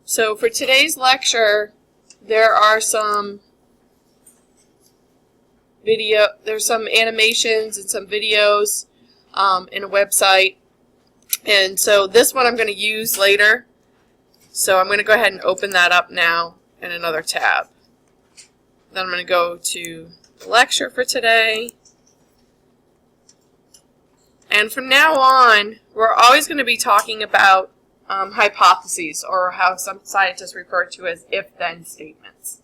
So for today's lecture, there are some there's some animations and some videos in a website. And so this one I'm going to use later. So I'm going to go ahead and open that up now in another tab. Then I'm going to go to the lecture for today. And from now on, we're always going to be talking about hypotheses, or how some scientists refer to as if-then statements.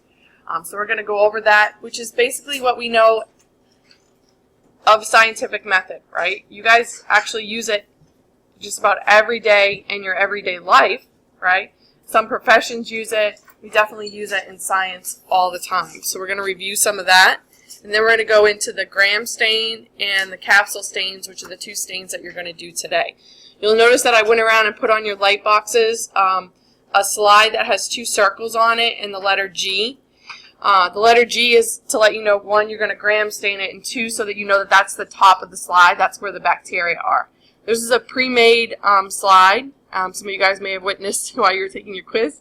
So we're going to go over that, which is basically what we know of scientific method, right? You guys actually use it just about every day in your everyday life, right? Some professions use it. We definitely use it in science all the time. So we're going to review some of that. And then we're going to go into the gram stain and the capsule stains, which are the two stains that you're going to do today. You'll notice that I went around and put on your light boxes a slide that has two circles on it and the letter G. The letter G is to let you know, one, you're going to gram stain it, and two, so that you know that that's the top of the slide. That's where the bacteria are. This is a pre-made slide. Some of you guys may have witnessed while you were taking your quiz.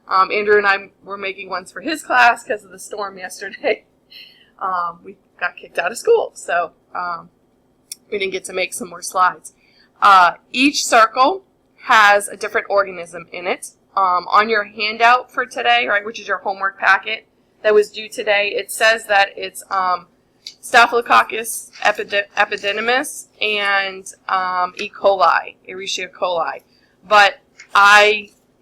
Andrew and I were making ones for his class because of the storm yesterday. We got kicked out of school, so we didn't get to make some more slides. Each circle has a different organism in it. On your handout for today, right, which is your homework packet that was due today, it says that it's Staphylococcus epididymis and E. coli, Escherichia coli. But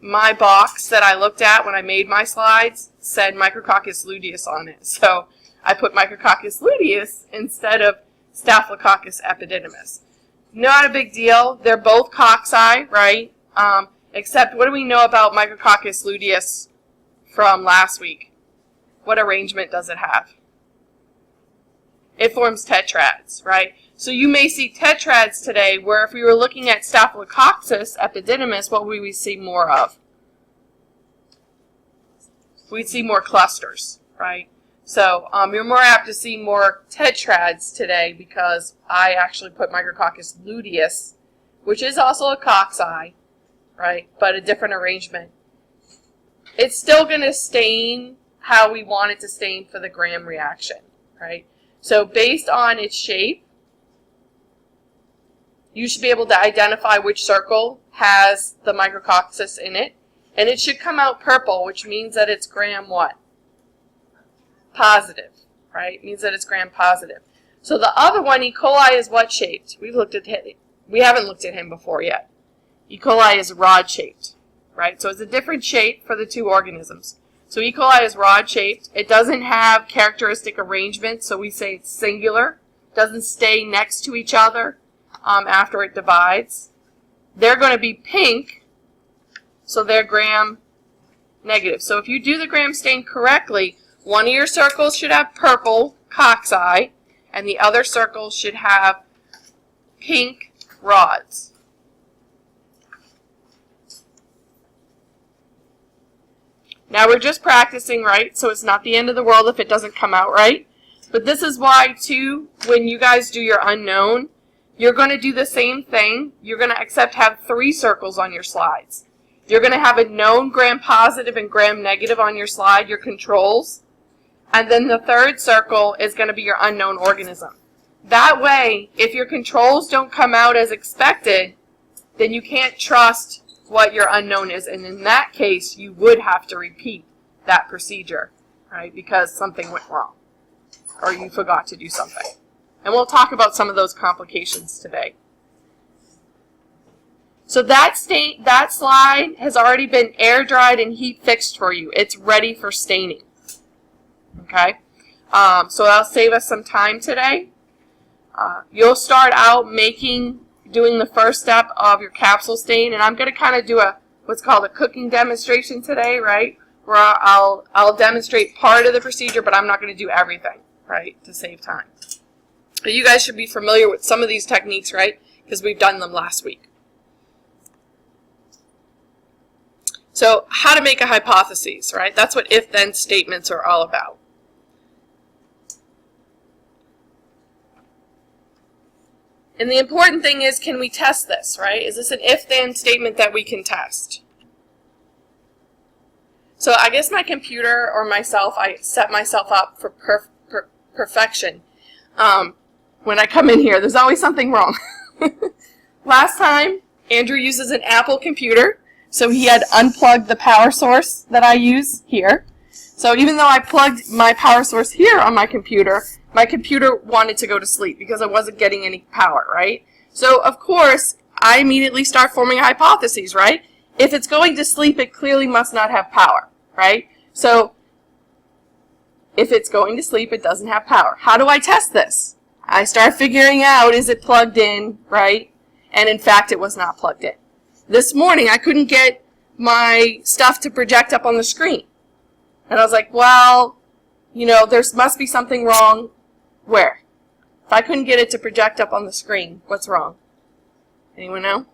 my box that I looked at when I made my slides said Micrococcus luteus on it. So I put Micrococcus luteus instead of Staphylococcus epididymis. Not a big deal. They're both cocci, right? Except, what do we know about Micrococcus luteus from last week? What arrangement does it have? It forms tetrads, right? So you may see tetrads today, where if we were looking at Staphylococcus epididymis, what would we see more of? We'd see more clusters, right? So you're more apt to see more tetrads today because I actually put Micrococcus luteus, which is also a cocci, right, but a different arrangement. It's still going to stain how we want it to stain for the gram reaction, right? So based on its shape, you should be able to identify which circle has the Micrococcus in it, and it should come out purple, which means that it's gram what? Positive, right? It means that it's gram positive. So the other one, E. coli, is what shaped? We haven't looked at him before yet. E. coli is rod shaped, right? So it's a different shape for the two organisms. So E. coli is rod shaped. It doesn't have characteristic arrangement, so we say it's singular. It doesn't stay next to each other after it divides. They're going to be pink, so they're gram negative. So if you do the gram stain correctly, one of your circles should have purple cocci, and the other circle should have pink rods. Now we're just practicing, right? So it's not the end of the world if it doesn't come out right. But this is why, too, when you guys do your unknown, you're going to do the same thing. You're going to have 3 circles on your slides. You're going to have a known gram positive and gram negative on your slide, your controls. And then the third circle is going to be your unknown organism. That way, if your controls don't come out as expected, then you can't trust what your unknown is. And in that case, you would have to repeat that procedure, right? Because something went wrong or you forgot to do something. And we'll talk about some of those complications today. So that slide has already been air dried and heat fixed for you. It's ready for staining. Okay, so that'll save us some time today. You'll start out doing the first step of your capsule stain, and I'm going to kind of do what's called a cooking demonstration today, right? Where I'll demonstrate part of the procedure, but I'm not going to do everything, right, to save time. But you guys should be familiar with some of these techniques, right, because we've done them last week. So how to make a hypothesis, right? That's what if-then statements are all about. And the important thing is, can we test this, right? Is this an if-then statement that we can test? So I guess my computer or myself, I set myself up for perfection. When I come in here, there's always something wrong. Last time, Andrew uses an Apple computer, so he had unplugged the power source that I use here. So even though I plugged my power source here on my computer wanted to go to sleep because I wasn't getting any power, right? So, of course, I immediately start forming hypotheses, right? If it's going to sleep, it clearly must not have power, right? So, if it's going to sleep, it doesn't have power. How do I test this? I start figuring out, is it plugged in, right? And in fact, it was not plugged in. This morning, I couldn't get my stuff to project up on the screen. And I was like, well, you know, there must be something wrong. Where? If I couldn't get it to project up on the screen, what's wrong? Anyone know?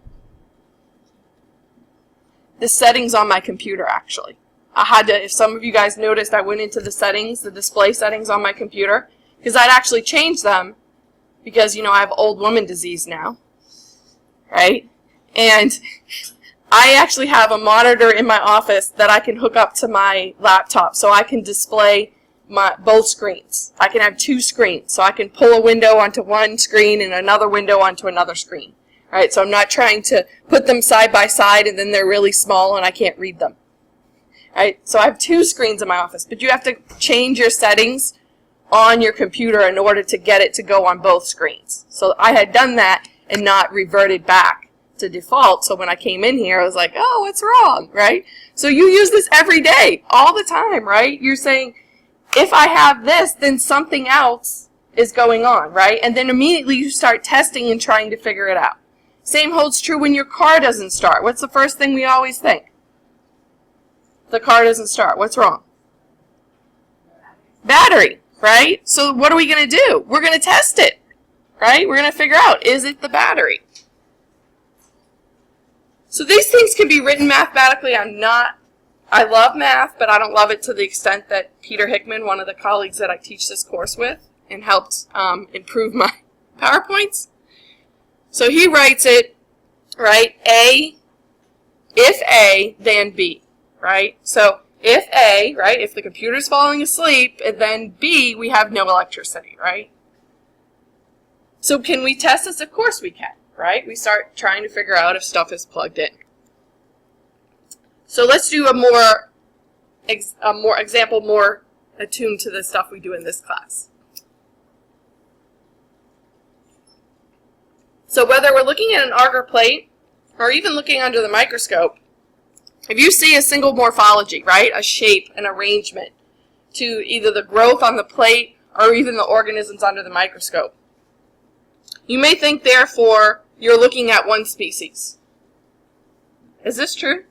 The settings on my computer, actually. I had to, if some of you guys noticed, I went into the settings, the display settings on my computer, because I'd actually changed them because, you know, I have old woman disease now, right? And I actually have a monitor in my office that I can hook up to my laptop so I can display both screens. I can have two screens, so I can pull a window onto one screen and another window onto another screen. Right? So I'm not trying to put them side by side and then they're really small and I can't read them. Right? So I have two screens in my office, but you have to change your settings on your computer in order to get it to go on both screens. So I had done that and not reverted back to default. So when I came in here, I was like, oh, what's wrong? Right? So you use this every day, all the time, right? You're saying, if I have this, then something else is going on, right? And then immediately you start testing and trying to figure it out. Same holds true when your car doesn't start. What's the first thing we always think? The car doesn't start. What's wrong? Battery, right? So what are we going to do? We're going to test it, right? We're going to figure out, is it the battery? So these things can be written mathematically. I love math, but I don't love it to the extent that Peter Hickman, one of the colleagues that I teach this course with, and helped improve my PowerPoints. So he writes it, right, if A, then B, right? So if A, right, if the computer's falling asleep, and then B, we have no electricity, right? So can we test this? Of course we can, right? We start trying to figure out if stuff is plugged in. So let's do a more example, more attuned to the stuff we do in this class. So whether we're looking at an agar plate or even looking under the microscope, if you see a single morphology, right, a shape, an arrangement to either the growth on the plate or even the organisms under the microscope, you may think, therefore, you're looking at one species. Is this true?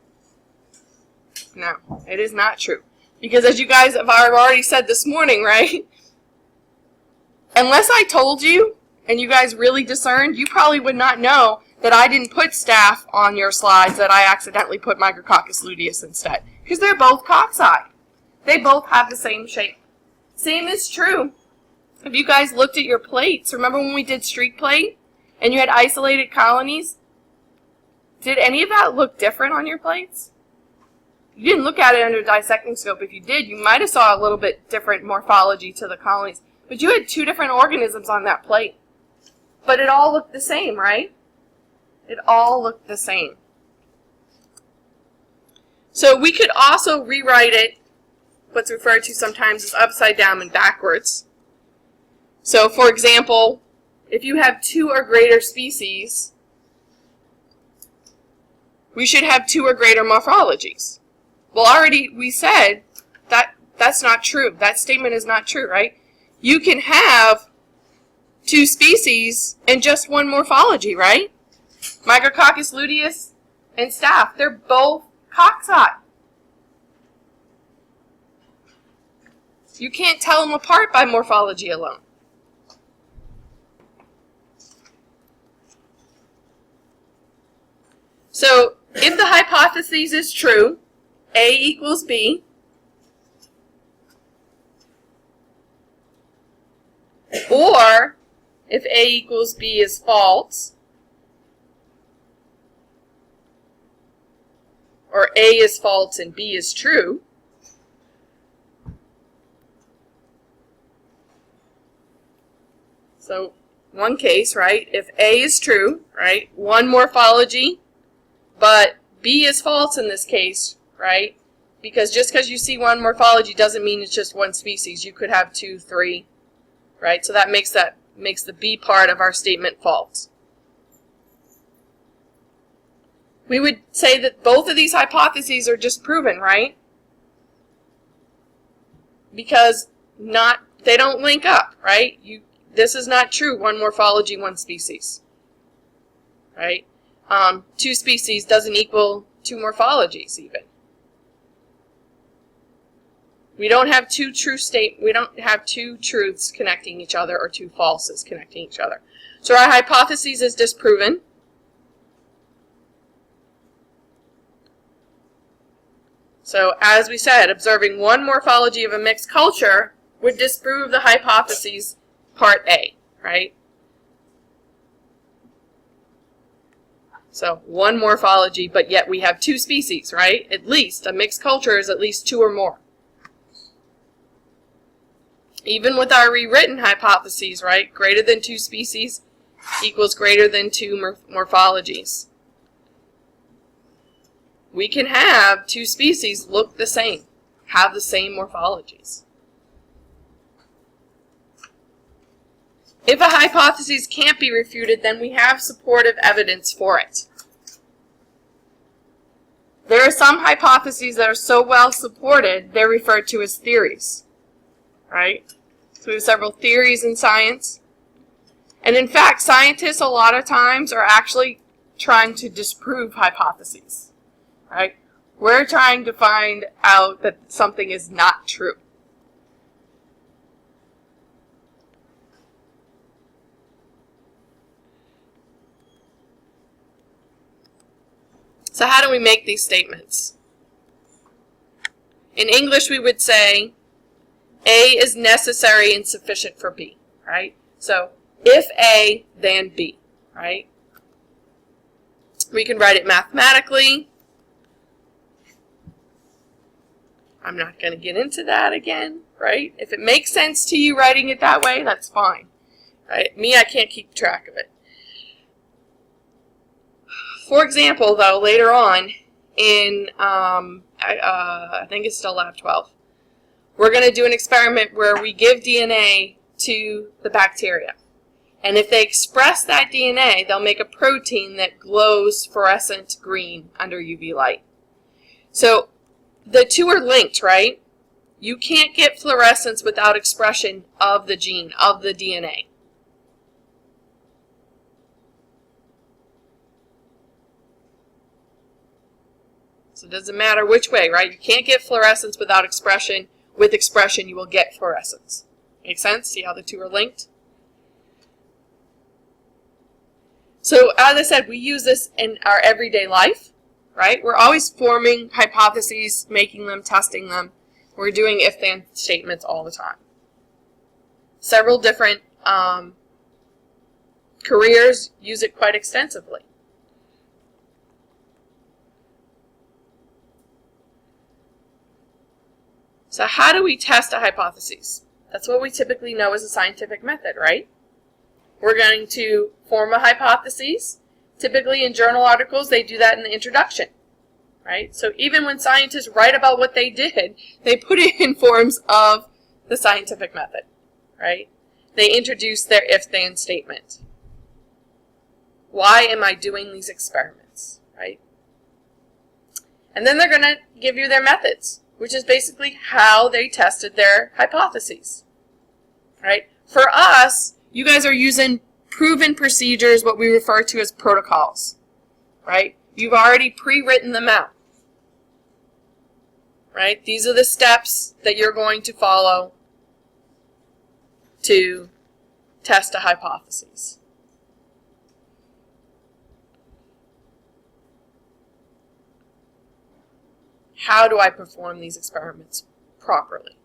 No, it is not true. Because as you guys have already said this morning, right? Unless I told you and you guys really discerned, you probably would not know that I didn't put staph on your slides, that I accidentally put Micrococcus luteus instead. Because they're both cocci. They both have the same shape. Same is true. If you guys looked at your plates, remember when we did streak plate and you had isolated colonies? Did any of that look different on your plates? You didn't look at it under a dissecting scope. If you did, you might have saw a little bit different morphology to the colonies. But you had two different organisms on that plate. But it all looked the same, right? It all looked the same. So we could also rewrite it, what's referred to sometimes as upside down and backwards. So, for example, if you have 2 or greater species, we should have 2 or greater morphologies. Well, already we said that that's not true. That statement is not true, right? You can have 2 species and just one morphology, right? Micrococcus luteus and staph, they're both cocci. You can't tell them apart by morphology alone. So, if the hypothesis is true, A equals B, or if A equals B is false, or A is false and B is true, So one case, right, if A is true, right, one morphology, but B is false in this case, right, because just because you see one morphology doesn't mean it's just one species. You could have 2, 3, right, so that makes the B part of our statement false. We would say that both of these hypotheses are disproven, right? Because they don't link up, right? This is not true, one morphology, one species, right? 2 species doesn't equal 2 morphologies even. We don't have two truths connecting each other or 2 falses connecting each other. So our hypothesis is disproven. So as we said, observing one morphology of a mixed culture would disprove the hypothesis part A, right? So one morphology, but yet we have 2 species, right? At least, a mixed culture is at least 2 or more. Even with our rewritten hypotheses, right? Greater than 2 species equals greater than 2 morphologies. We can have 2 species look the same, have the same morphologies. If a hypothesis can't be refuted, then we have supportive evidence for it. There are some hypotheses that are so well supported, they're referred to as theories, right? So we have several theories in science. And in fact, scientists a lot of times are actually trying to disprove hypotheses. Right? We're trying to find out that something is not true. So how do we make these statements? In English, we would say A is necessary and sufficient for B, right? So if A, then B, right? We can write it mathematically. I'm not going to get into that again, right? If it makes sense to you writing it that way, that's fine, right? Me, I can't keep track of it. For example, though, later on in, I think it's still Lab 12, we're going to do an experiment where we give DNA to the bacteria. And if they express that DNA, they'll make a protein that glows fluorescent green under UV light. So the 2 are linked, right? You can't get fluorescence without expression of the gene, of the DNA. So it doesn't matter which way, right? You can't get fluorescence without expression. With expression, you will get fluorescence. Make sense? See how the 2 are linked? So as I said, we use this in our everyday life. Right? We're always forming hypotheses, making them, testing them. We're doing if-then statements all the time. Several different careers use it quite extensively. So how do we test a hypothesis? That's what we typically know as a scientific method, right? We're going to form a hypothesis. Typically in journal articles, they do that in the introduction, right? So even when scientists write about what they did, they put it in forms of the scientific method, right? They introduce their if-then statement. Why am I doing these experiments, right? And then they're going to give you their methods, which is basically how they tested their hypotheses, right? For us, you guys are using proven procedures, what we refer to as protocols, right? You've already pre-written them out, right? These are the steps that you're going to follow to test a hypothesis. How do I perform these experiments properly?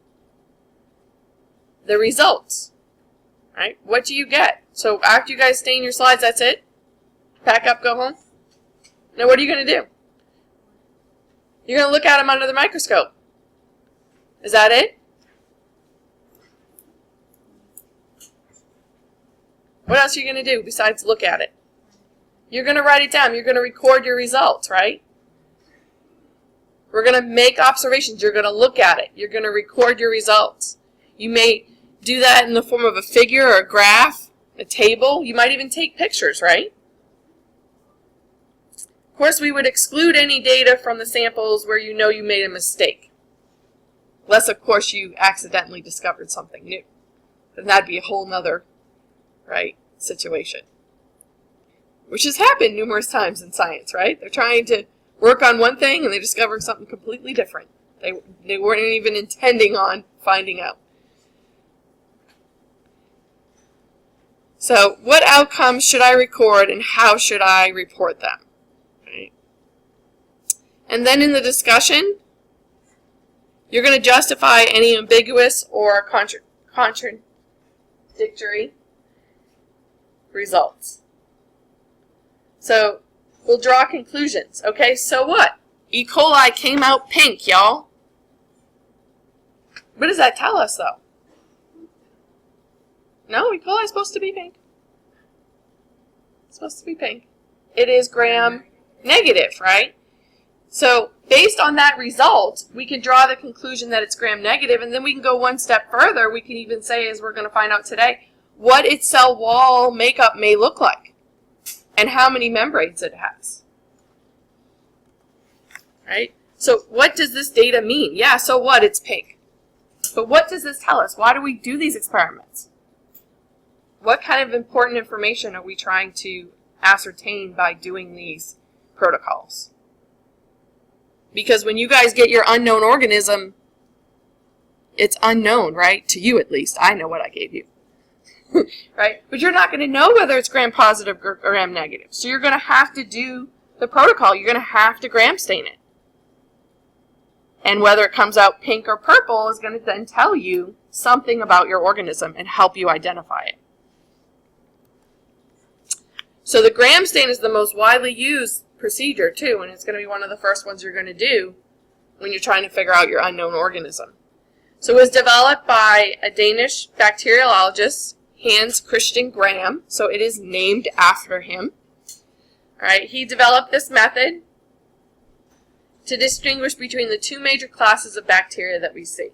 The results, right? What do you get? So after you guys stain your slides, that's it? Pack up, go home? Now what are you going to do? You're going to look at them under the microscope. Is that it? What else are you going to do besides look at it? You're going to write it down. You're going to record your results, right? We're going to make observations. You're going to look at it. You're going to record your results. You may do that in the form of a figure or a graph, a table. You might even take pictures, right? Of course, we would exclude any data from the samples where you know you made a mistake. Unless, of course, you accidentally discovered something new. Then that'd be a whole nother, right, situation. Which has happened numerous times in science, right? They're trying to work on one thing and they discover something completely different. They weren't even intending on finding out. So, what outcomes should I record and how should I report them? Right? And then in the discussion, you're going to justify any ambiguous or contradictory results. So, we'll draw conclusions. Okay, so what? E. coli came out pink, y'all. What does that tell us, though? No, E. coli is supposed to be pink. It's supposed to be pink. It is gram negative, right? So, based on that result, we can draw the conclusion that it's gram negative, and then we can go one step further. We can even say, as we're going to find out today, what its cell wall makeup may look like and how many membranes it has. Right? So, what does this data mean? Yeah, so what? It's pink. But what does this tell us? Why do we do these experiments? What kind of important information are we trying to ascertain by doing these protocols? Because when you guys get your unknown organism, it's unknown, right? To you at least. I know what I gave you. Right? But you're not going to know whether it's gram positive or gram negative. So you're going to have to do the protocol. You're going to have to gram stain it. And whether it comes out pink or purple is going to then tell you something about your organism and help you identify it. So the gram stain is the most widely used procedure too, and it's going to be one of the first ones you're going to do when you're trying to figure out your unknown organism. So it was developed by a Danish bacteriologist, Hans Christian Gram, so it is named after him. All right, he developed this method to distinguish between the two major classes of bacteria that we see.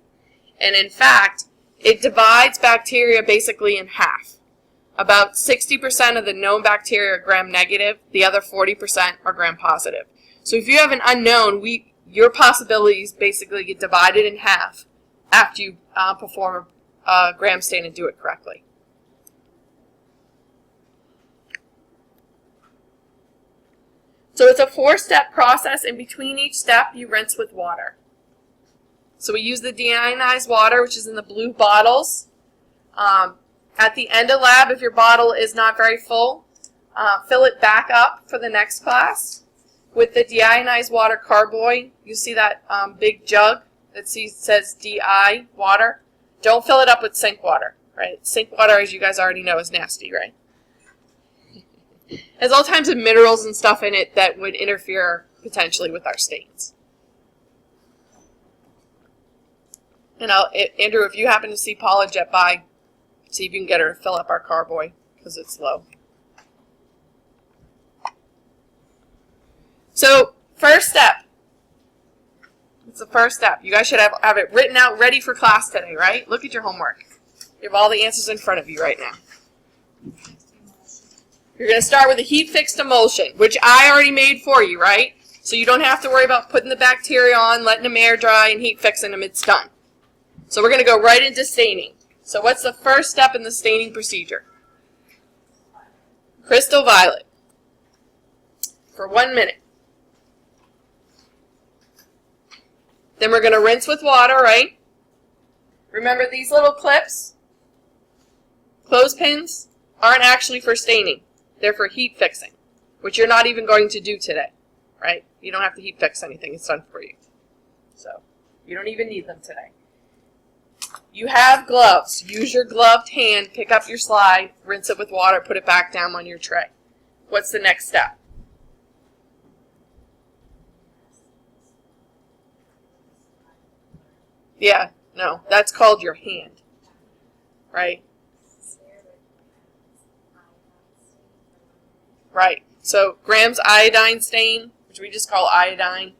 And in fact, it divides bacteria basically in half. About 60% of the known bacteria are gram negative, the other 40% are gram positive. So if you have an unknown, your possibilities basically get divided in half after you perform a gram stain and do it correctly. So it's a 4-step process, and between each step you rinse with water. So we use the deionized water, which is in the blue bottles. At the end of lab, if your bottle is not very full, fill it back up for the next class with the deionized water carboy. You see that big jug that says DI water? Don't fill it up with sink water, right? Sink water, as you guys already know, is nasty, right? It has all kinds of minerals and stuff in it that would interfere potentially with our stains. And Andrew, if you happen to see Paula jet by, see if you can get her to fill up our carboy, because it's low. So, first step. It's the first step. You guys should have it written out ready for class today, right? Look at your homework. You have all the answers in front of you right now. You're going to start with a heat-fixed emulsion, which I already made for you, right? So you don't have to worry about putting the bacteria on, letting them air dry, and heat-fixing them. It's done. So we're going to go right into staining. So what's the first step in the staining procedure? Crystal violet. For 1 minute. Then we're going to rinse with water, right? Remember these little clips, clothespins, aren't actually for staining. They're for heat fixing, which you're not even going to do today, right? You don't have to heat fix anything. It's done for you. So you don't even need them today. You have gloves. Use your gloved hand, pick up your slide, rinse it with water, put it back down on your tray. What's the next step? Yeah, no, that's called your hand, right? right? So grams iodine stain, which we just call iodine.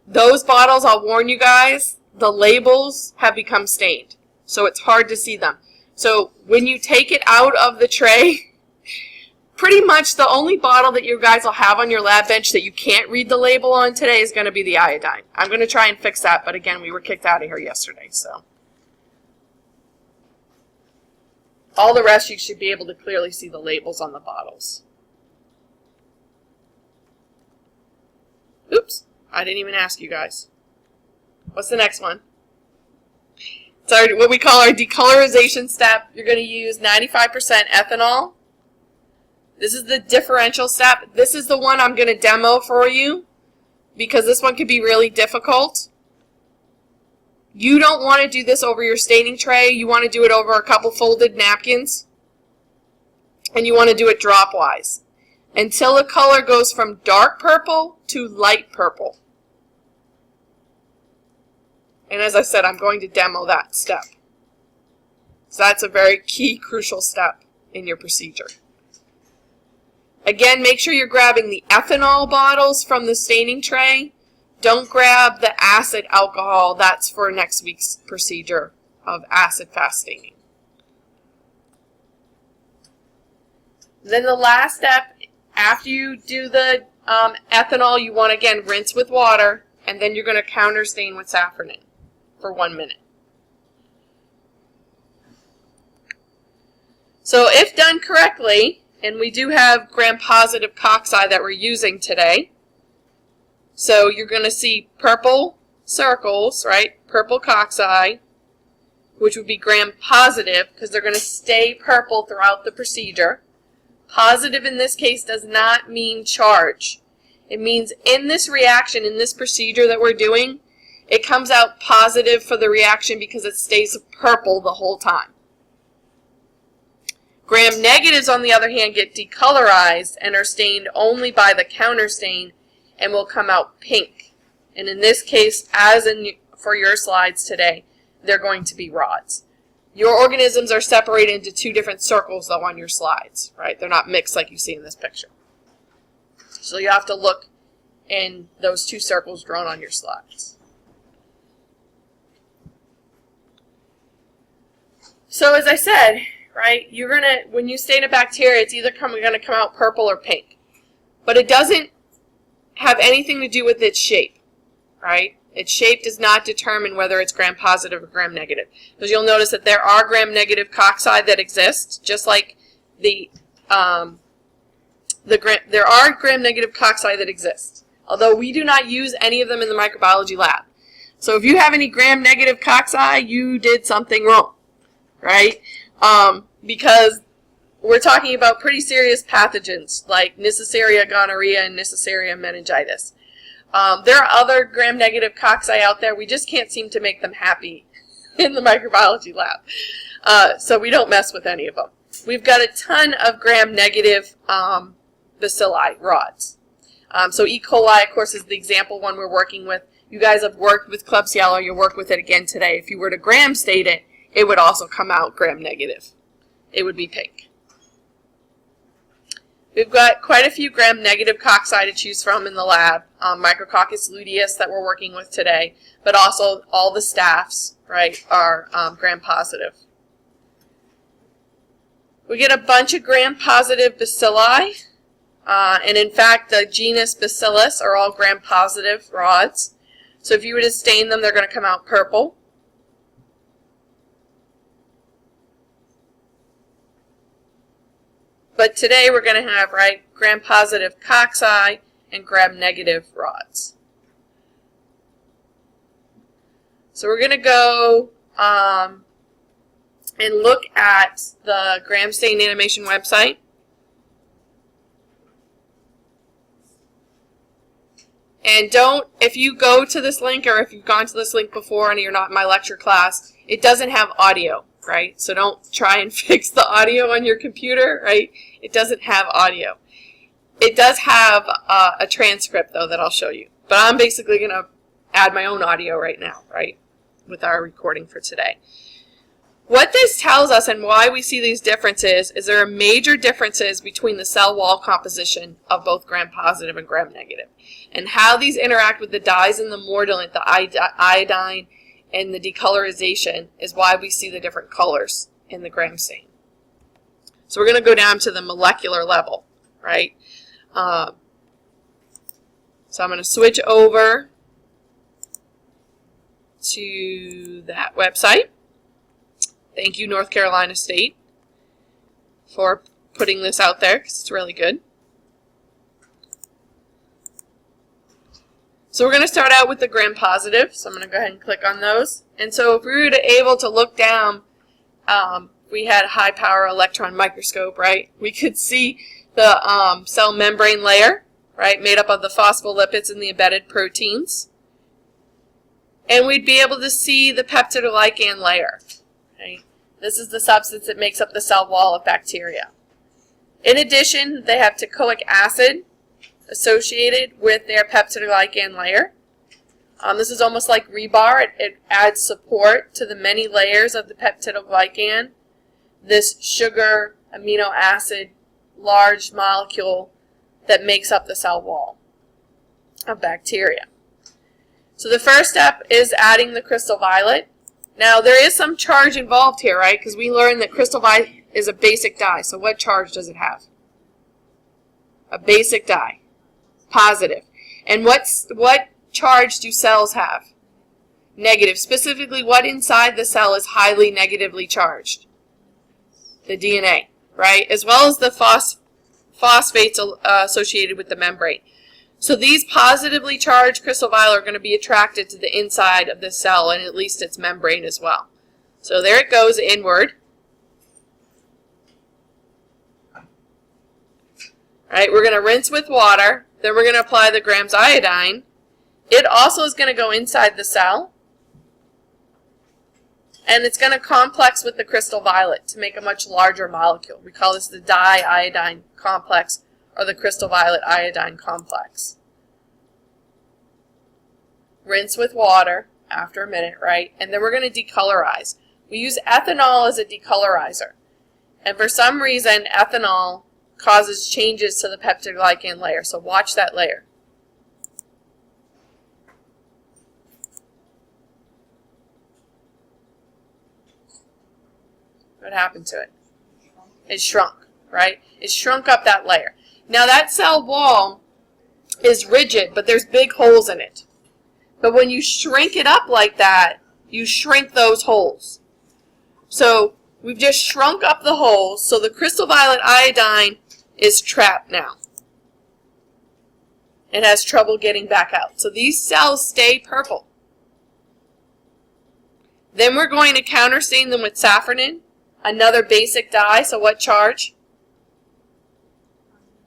Those bottles, I'll warn you guys, the labels have become stained. So it's hard to see them. So when you take it out of the tray, pretty much the only bottle that you guys will have on your lab bench that you can't read the label on today is going to be the iodine. I'm going to try and fix that, but again, we were kicked out of here yesterday, so. All the rest, you should be able to clearly see the labels on the bottles. Oops, I didn't even ask you guys. What's the next one? It's what we call our decolorization step. You're going to use 95% ethanol. This is the differential step. This is the one I'm going to demo for you because this one could be really difficult. You don't want to do this over your staining tray. You want to do it over a couple folded napkins. And you want to do it drop-wise until the color goes from dark purple to light purple. And as I said, I'm going to demo that step. So that's a very key, crucial step in your procedure. Again, make sure you're grabbing the ethanol bottles from the staining tray. Don't grab the acid alcohol. That's for next week's procedure of acid-fast staining. Then the last step, after you do the ethanol, you want to, again, rinse with water, and then you're going to counter stain with safranin for 1 minute. So if done correctly, and we do have gram-positive cocci that we're using today, so you're going to see purple circles, right? Purple cocci, which would be gram-positive because they're going to stay purple throughout the procedure. Positive in this case does not mean charge. It means in this reaction, in this procedure that we're doing, it comes out positive for the reaction because it stays purple the whole time. Gram negatives, on the other hand, get decolorized and are stained only by the counter stain and will come out pink. And in this case, as in for your slides today, they're going to be rods. Your organisms are separated into two different circles, though, on your slides, right? They're not mixed like you see in this picture. So you have to look in those two circles drawn on your slides. So as I said, right, you're going to, when you stain a bacteria, it's either going to come out purple or pink. But it doesn't have anything to do with its shape, right? Its shape does not determine whether it's gram-positive or gram-negative. Because you'll notice that there are gram-negative cocci that exist, just like there are gram-negative cocci that exist, although we do not use any of them in the microbiology lab. So if you have any gram-negative cocci, you did something wrong, right? Because we're talking about pretty serious pathogens like Neisseria gonorrhea and Neisseria meningitis. There are other gram-negative cocci out there. We just can't seem to make them happy in the microbiology lab. So we don't mess with any of them. We've got a ton of gram-negative bacilli rods. So E. coli, of course, is the example one we're working with. You guys have worked with Klebsiella. You'll work with it again today. If you were to gram stain it, it would also come out gram-negative. It would be pink. We've got quite a few gram-negative cocci to choose from in the lab. Micrococcus luteus that we're working with today, but also all the staphs, right, are gram-positive. We get a bunch of gram-positive bacilli, and in fact, the genus Bacillus are all gram-positive rods. So if you were to stain them, they're going to come out purple. But today we're going to have, right, gram-positive cocci and gram-negative rods. So we're going to go and look at the gram stain animation website. And if you go to this link, or if you've gone to this link before and you're not in my lecture class, it doesn't have audio, right? So don't try and fix the audio on your computer, right? It doesn't have audio. It does have a transcript, though, that I'll show you. But I'm basically going to add my own audio right now, right, with our recording for today. What this tells us and why we see these differences is there are major differences between the cell wall composition of both gram-positive and gram-negative. And how these interact with the dyes in the mordant, the iodine, and the decolorization is why we see the different colors in the gram stain. So we're going to go down to the molecular level, right? So I'm going to switch over to that website. Thank you, North Carolina State, for putting this out there because it's really good. So we're going to start out with the gram-positive. So I'm going to go ahead and click on those. And so if we were able to look down, we had a high-power electron microscope, right? We could see the cell membrane layer, right, made up of the phospholipids and the embedded proteins. And we'd be able to see the peptidoglycan layer, right? This is the substance that makes up the cell wall of bacteria. In addition, they have teichoic acid associated with their peptidoglycan layer. This is almost like rebar. It adds support to the many layers of the peptidoglycan, this sugar amino acid large molecule that makes up the cell wall of bacteria. So the first step is adding the crystal violet. Now there is some charge involved here, right? Because we learned that crystal violet is a basic dye. So what charge does it have? A basic dye. Positive. And what charge do cells have? Negative. Specifically, what inside the cell is highly negatively charged? The DNA, right? As well as the phosphates associated with the membrane. So these positively charged crystal violet are going to be attracted to the inside of the cell and at least its membrane as well. So there it goes inward. All right, we're going to rinse with water. Then we're going to apply the grams iodine. It also is going to go inside the cell. And it's going to complex with the crystal violet to make a much larger molecule. We call this the di-iodine complex or the crystal violet iodine complex. Rinse with water after a minute, right? And then we're going to decolorize. We use ethanol as a decolorizer. And for some reason, ethanol causes changes to the peptidoglycan layer. So watch that layer. What happened to it? It shrunk, right? It shrunk up that layer. Now that cell wall is rigid, but there's big holes in it. But when you shrink it up like that, you shrink those holes. So we've just shrunk up the holes, so the crystal violet iodine is trapped now. It has trouble getting back out. So these cells stay purple. Then we're going to counterstain them with safranin, another basic dye. So what charge?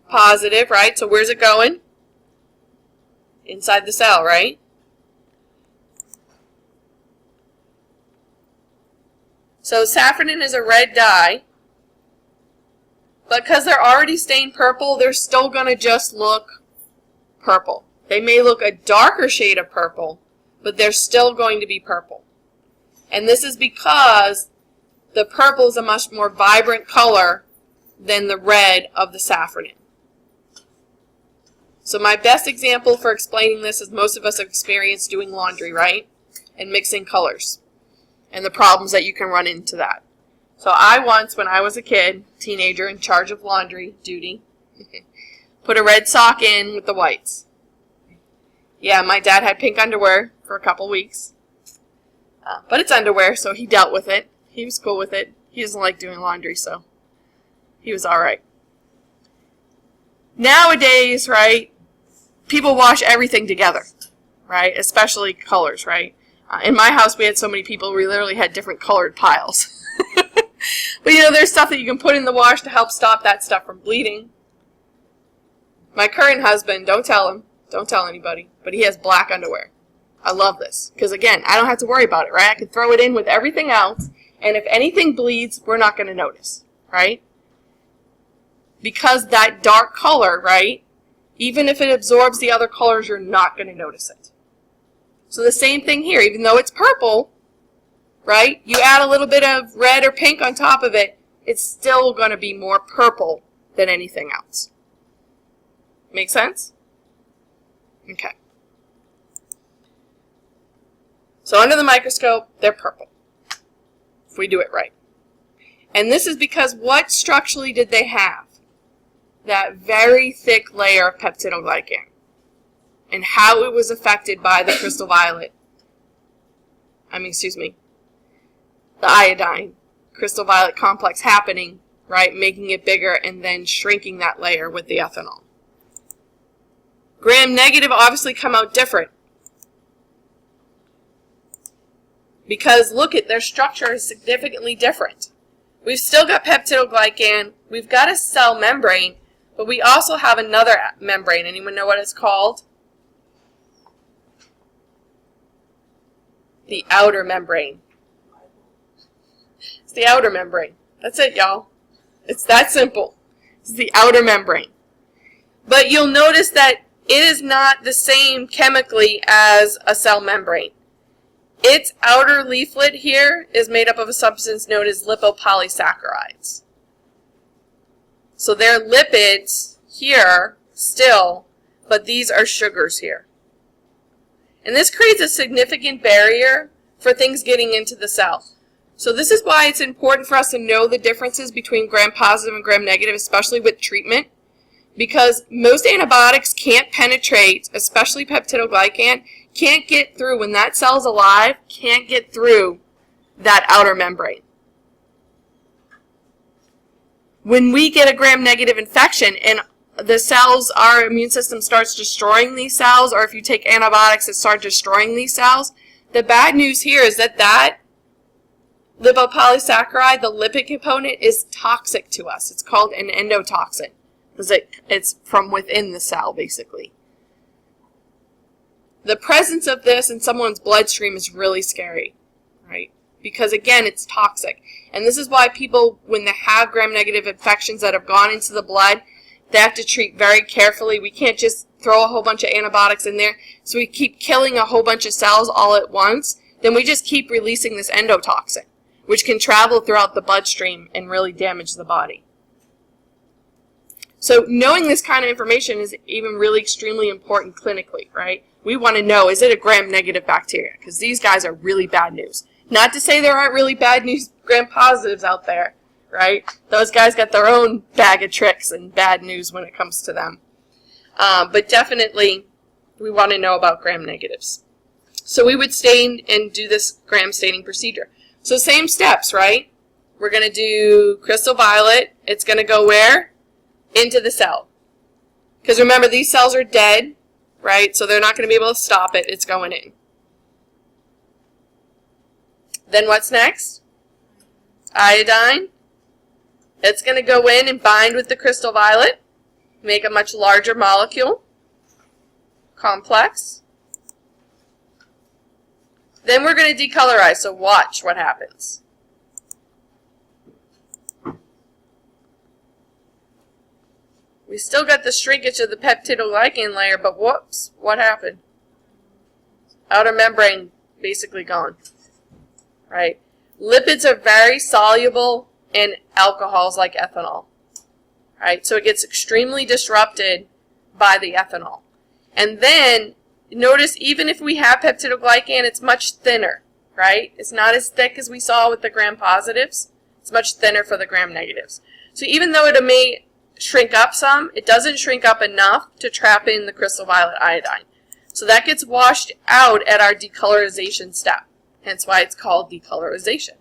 Positive, right? So where's it going? Inside the cell, right? So safranin is a red dye, but because they're already stained purple, they're still going to just look purple. They may look a darker shade of purple, but they're still going to be purple. And this is because the purple is a much more vibrant color than the red of the safranin. So my best example for explaining this is most of us have experienced doing laundry, right? And mixing colors. And the problems that you can run into that. So I once, when I was a kid, teenager in charge of laundry duty, put a red sock in with the whites. Yeah, my dad had pink underwear for a couple weeks. But it's underwear, so he dealt with it. He was cool with it. He doesn't like doing laundry, so he was alright. Nowadays, right, people wash everything together, right? Especially colors, right? In my house, we had so many people, we literally had different colored piles. But, you know, there's stuff that you can put in the wash to help stop that stuff from bleeding. My current husband, don't tell anybody, but he has black underwear. I love this, because, again, I don't have to worry about it, right? I can throw it in with everything else, and if anything bleeds, we're not going to notice, right? Because that dark color, right, even if it absorbs the other colors, you're not going to notice it. So the same thing here, even though it's purple, right? You add a little bit of red or pink on top of it, it's still going to be more purple than anything else. Make sense? Okay. So under the microscope, they're purple, if we do it right. And this is because what structurally did they have? That very thick layer of peptidoglycan. And how it was affected by the crystal violet. The iodine crystal violet complex happening, right, making it bigger and then shrinking that layer with the ethanol. Gram-negative obviously come out different. Because look at their structure is significantly different. We've still got peptidoglycan, we've got a cell membrane, but we also have another membrane. Anyone know what it's called? The outer membrane. It's the outer membrane. That's it, y'all. It's that simple. It's the outer membrane. But you'll notice that it is not the same chemically as a cell membrane. Its outer leaflet here is made up of a substance known as lipopolysaccharides. So they're lipids here still, but these are sugars here. And this creates a significant barrier for things getting into the cell. So this is why it's important for us to know the differences between gram-positive and gram-negative, especially with treatment, because most antibiotics can't penetrate, especially peptidoglycan, can't get through, when that cell's alive, can't get through that outer membrane. When we get a gram-negative infection and the cells, our immune system starts destroying these cells, or if you take antibiotics that start destroying these cells, the bad news here is that that lipopolysaccharide, the lipid component, is toxic to us. It's called an endotoxin because it's from within the cell, basically. The presence of this in someone's bloodstream is really scary, right? Because, again, it's toxic. And this is why people, when they have gram-negative infections that have gone into the blood, they have to treat very carefully. We can't just throw a whole bunch of antibiotics in there. So we keep killing a whole bunch of cells all at once. Then we just keep releasing this endotoxin, which can travel throughout the bloodstream and really damage the body. So knowing this kind of information is even really extremely important clinically, right? We want to know, is it a gram-negative bacteria? Because these guys are really bad news. Not to say there aren't really bad news gram-positives out there, right? Those guys got their own bag of tricks and bad news when it comes to them. But definitely, we want to know about gram-negatives. So we would stain and do this gram staining procedure. So same steps, right? We're going to do crystal violet. It's going to go where? Into the cell. Because remember, these cells are dead, right? So they're not going to be able to stop it. It's going in. Then what's next? Iodine. It's going to go in and bind with the crystal violet, make a much larger molecule, complex. Then we're going to decolorize, so watch what happens. We still got the shrinkage of the peptidoglycan layer, but whoops, what happened? Outer membrane basically gone, right? Lipids are very soluble in alcohols like ethanol, right? So it gets extremely disrupted by the ethanol. And then, notice even if we have peptidoglycan, it's much thinner, right? It's not as thick as we saw with the gram-positives. It's much thinner for the gram-negatives. So even though it may shrink up some, it doesn't shrink up enough to trap in the crystal violet iodine. So that gets washed out at our decolorization step, hence why it's called decolorization.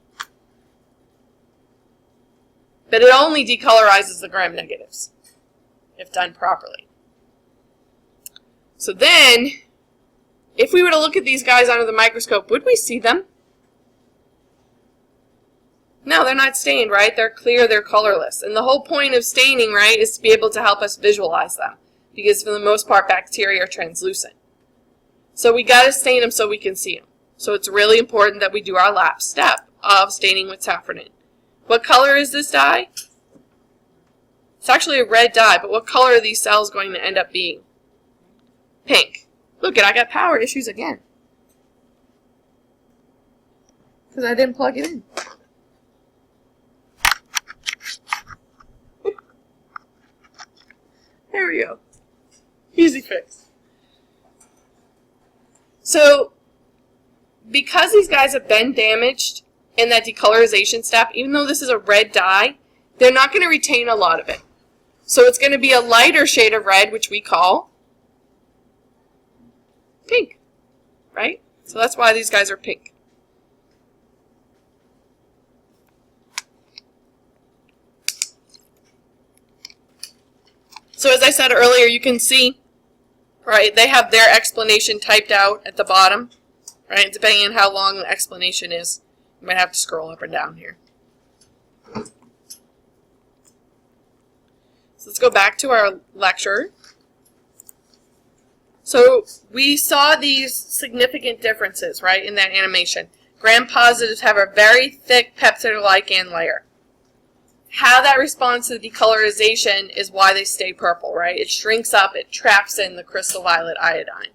But it only decolorizes the gram-negatives, if done properly. So then, if we were to look at these guys under the microscope, would we see them? No, they're not stained, right? They're clear, they're colorless. And the whole point of staining, right, is to be able to help us visualize them. Because for the most part, bacteria are translucent. So we got to stain them so we can see them. So it's really important that we do our last step of staining with safranin. What color is this dye? It's actually a red dye, but what color are these cells going to end up being? Pink. Look, I got power issues again. Because I didn't plug it in. There we go. Easy fix. So, because these guys have been damaged in that decolorization step, even though this is a red dye, they're not going to retain a lot of it. So it's going to be a lighter shade of red, which we call pink, right? So that's why these guys are pink. So as I said earlier, you can see, right, they have their explanation typed out at the bottom, right? Depending on how long the explanation is, you might have to scroll up and down here. So let's go back to our lecture. So we saw these significant differences, right, in that animation. Gram-positives have a very thick peptidoglycan layer. How that responds to the decolorization is why they stay purple, right? It shrinks up, it traps in the crystal violet iodine.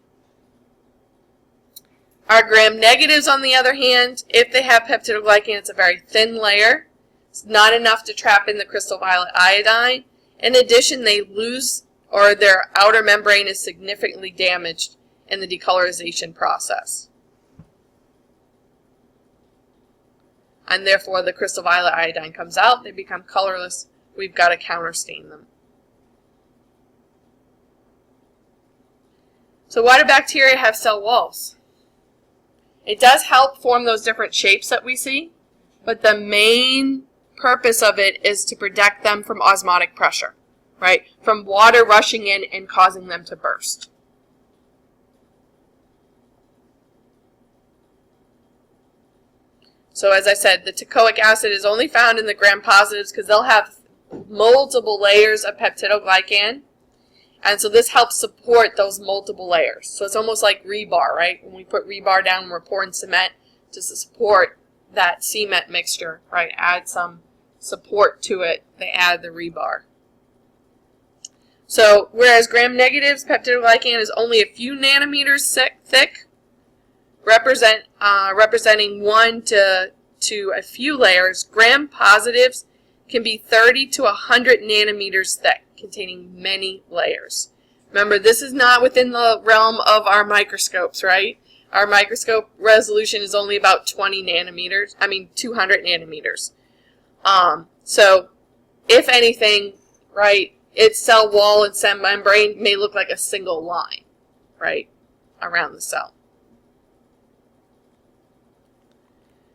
Our gram-negatives, on the other hand, if they have peptidoglycan, it's a very thin layer. It's not enough to trap in the crystal violet iodine. In addition, they lose, or their outer membrane is significantly damaged in the decolorization process. And therefore the crystal violet iodine comes out, they become colorless, we've got to counterstain them. So why do bacteria have cell walls? It does help form those different shapes that we see, but the main purpose of it is to protect them from osmotic pressure, right? From water rushing in and causing them to burst. So as I said, the teichoic acid is only found in the gram-positives because they'll have multiple layers of peptidoglycan. And so this helps support those multiple layers. So it's almost like rebar, right? When we put rebar down, we're pouring cement to support that cement mixture, right? Add some support to it. They add the rebar. So whereas gram-negatives, peptidoglycan is only a few nanometers thick, representing 1 to a few layers, gram-positives can be 30 to 100 nanometers thick, containing many layers. Remember, this is not within the realm of our microscopes, right? Our microscope resolution is only about 200 nanometers. So, if anything, right, its cell wall and cell membrane may look like a single line, right, around the cell.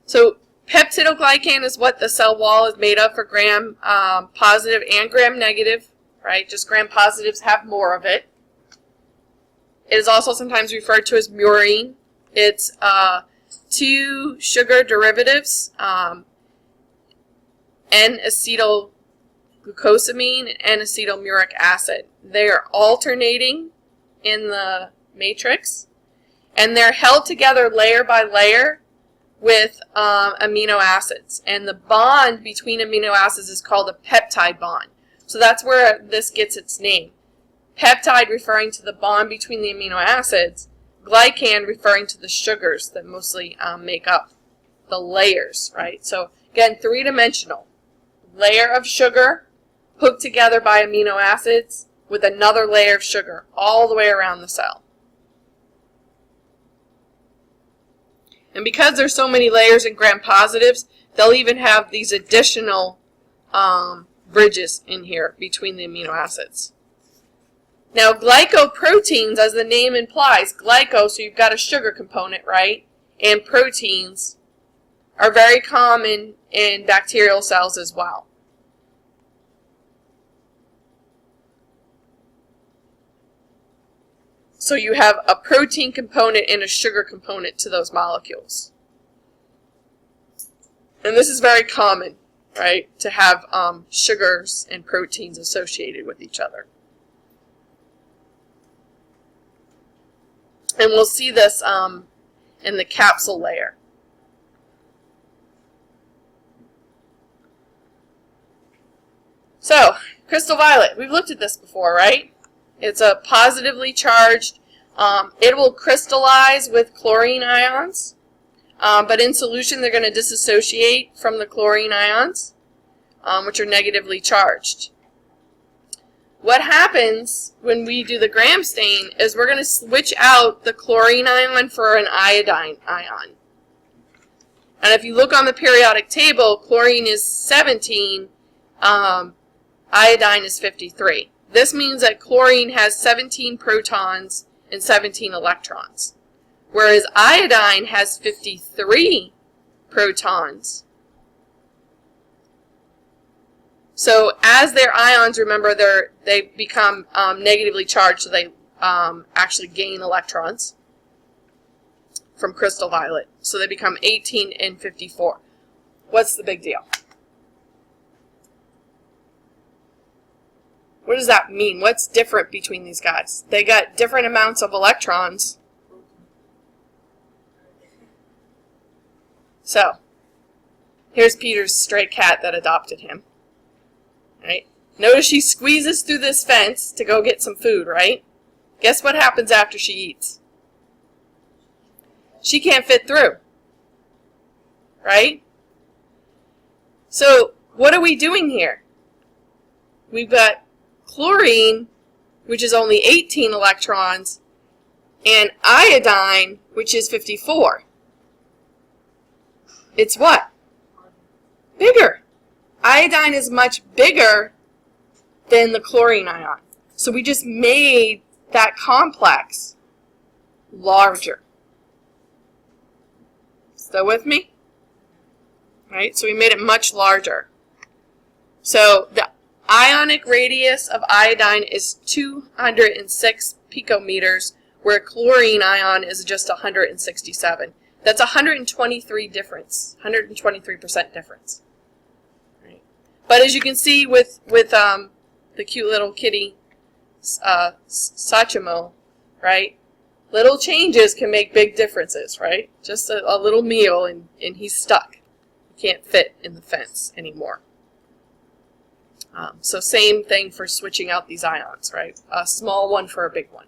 So peptidoglycan is what the cell wall is made of for gram-positive and gram-negative, right? Just gram-positives have more of it. It is also sometimes referred to as murine. It's two sugar derivatives, N-acetylglucosamine and N-acetylmuric acid. They are alternating in the matrix, and they're held together layer by layer with amino acids. And the bond between amino acids is called a peptide bond. So that's where this gets its name. Peptide referring to the bond between the amino acids, glycan referring to the sugars that mostly make up the layers, right? So again, three-dimensional. Layer of sugar hooked together by amino acids with another layer of sugar all the way around the cell. And because there's so many layers in gram-positives, they'll even have these additional bridges in here between the amino acids. Now, glycoproteins, as the name implies, glyco, so you've got a sugar component, right? And proteins are very common in bacterial cells as well. So you have a protein component and a sugar component to those molecules. And this is very common, right, to have sugars and proteins associated with each other. And we'll see this in the capsule layer. So, crystal violet, we've looked at this before, right? It's a positively charged, it will crystallize with chlorine ions. but in solution they're going to dissociate from the chlorine ions, which are negatively charged. What happens when we do the Gram stain is we're going to switch out the chlorine ion for an iodine ion. And if you look on the periodic table, chlorine is 17, iodine is 53. This means that chlorine has 17 protons and 17 electrons, whereas iodine has 53 protons. So as their ions, remember, they become negatively charged, so they actually gain electrons from crystal violet. So they become 18 and 54. What's the big deal? What does that mean? What's different between these guys? They got different amounts of electrons. So, here's Peter's stray cat that adopted him. Right? Notice she squeezes through this fence to go get some food, right? Guess what happens after she eats? She can't fit through. Right? So, what are we doing here? We've got chlorine, which is only 18 electrons, and iodine, which is 54. It's what? Bigger. Iodine is much bigger than the chlorine ion. So we just made that complex larger. Still with me? Right? So we made it much larger. So the ionic radius of iodine is 206 picometers, where chlorine ion is just 167. That's 123 difference, 123% difference. Right. But as you can see with the cute little kitty Sachimo, right? Little changes can make big differences, right? Just a little meal and he's stuck. He can't fit in the fence anymore. So same thing for switching out these ions, right? A small one for a big one.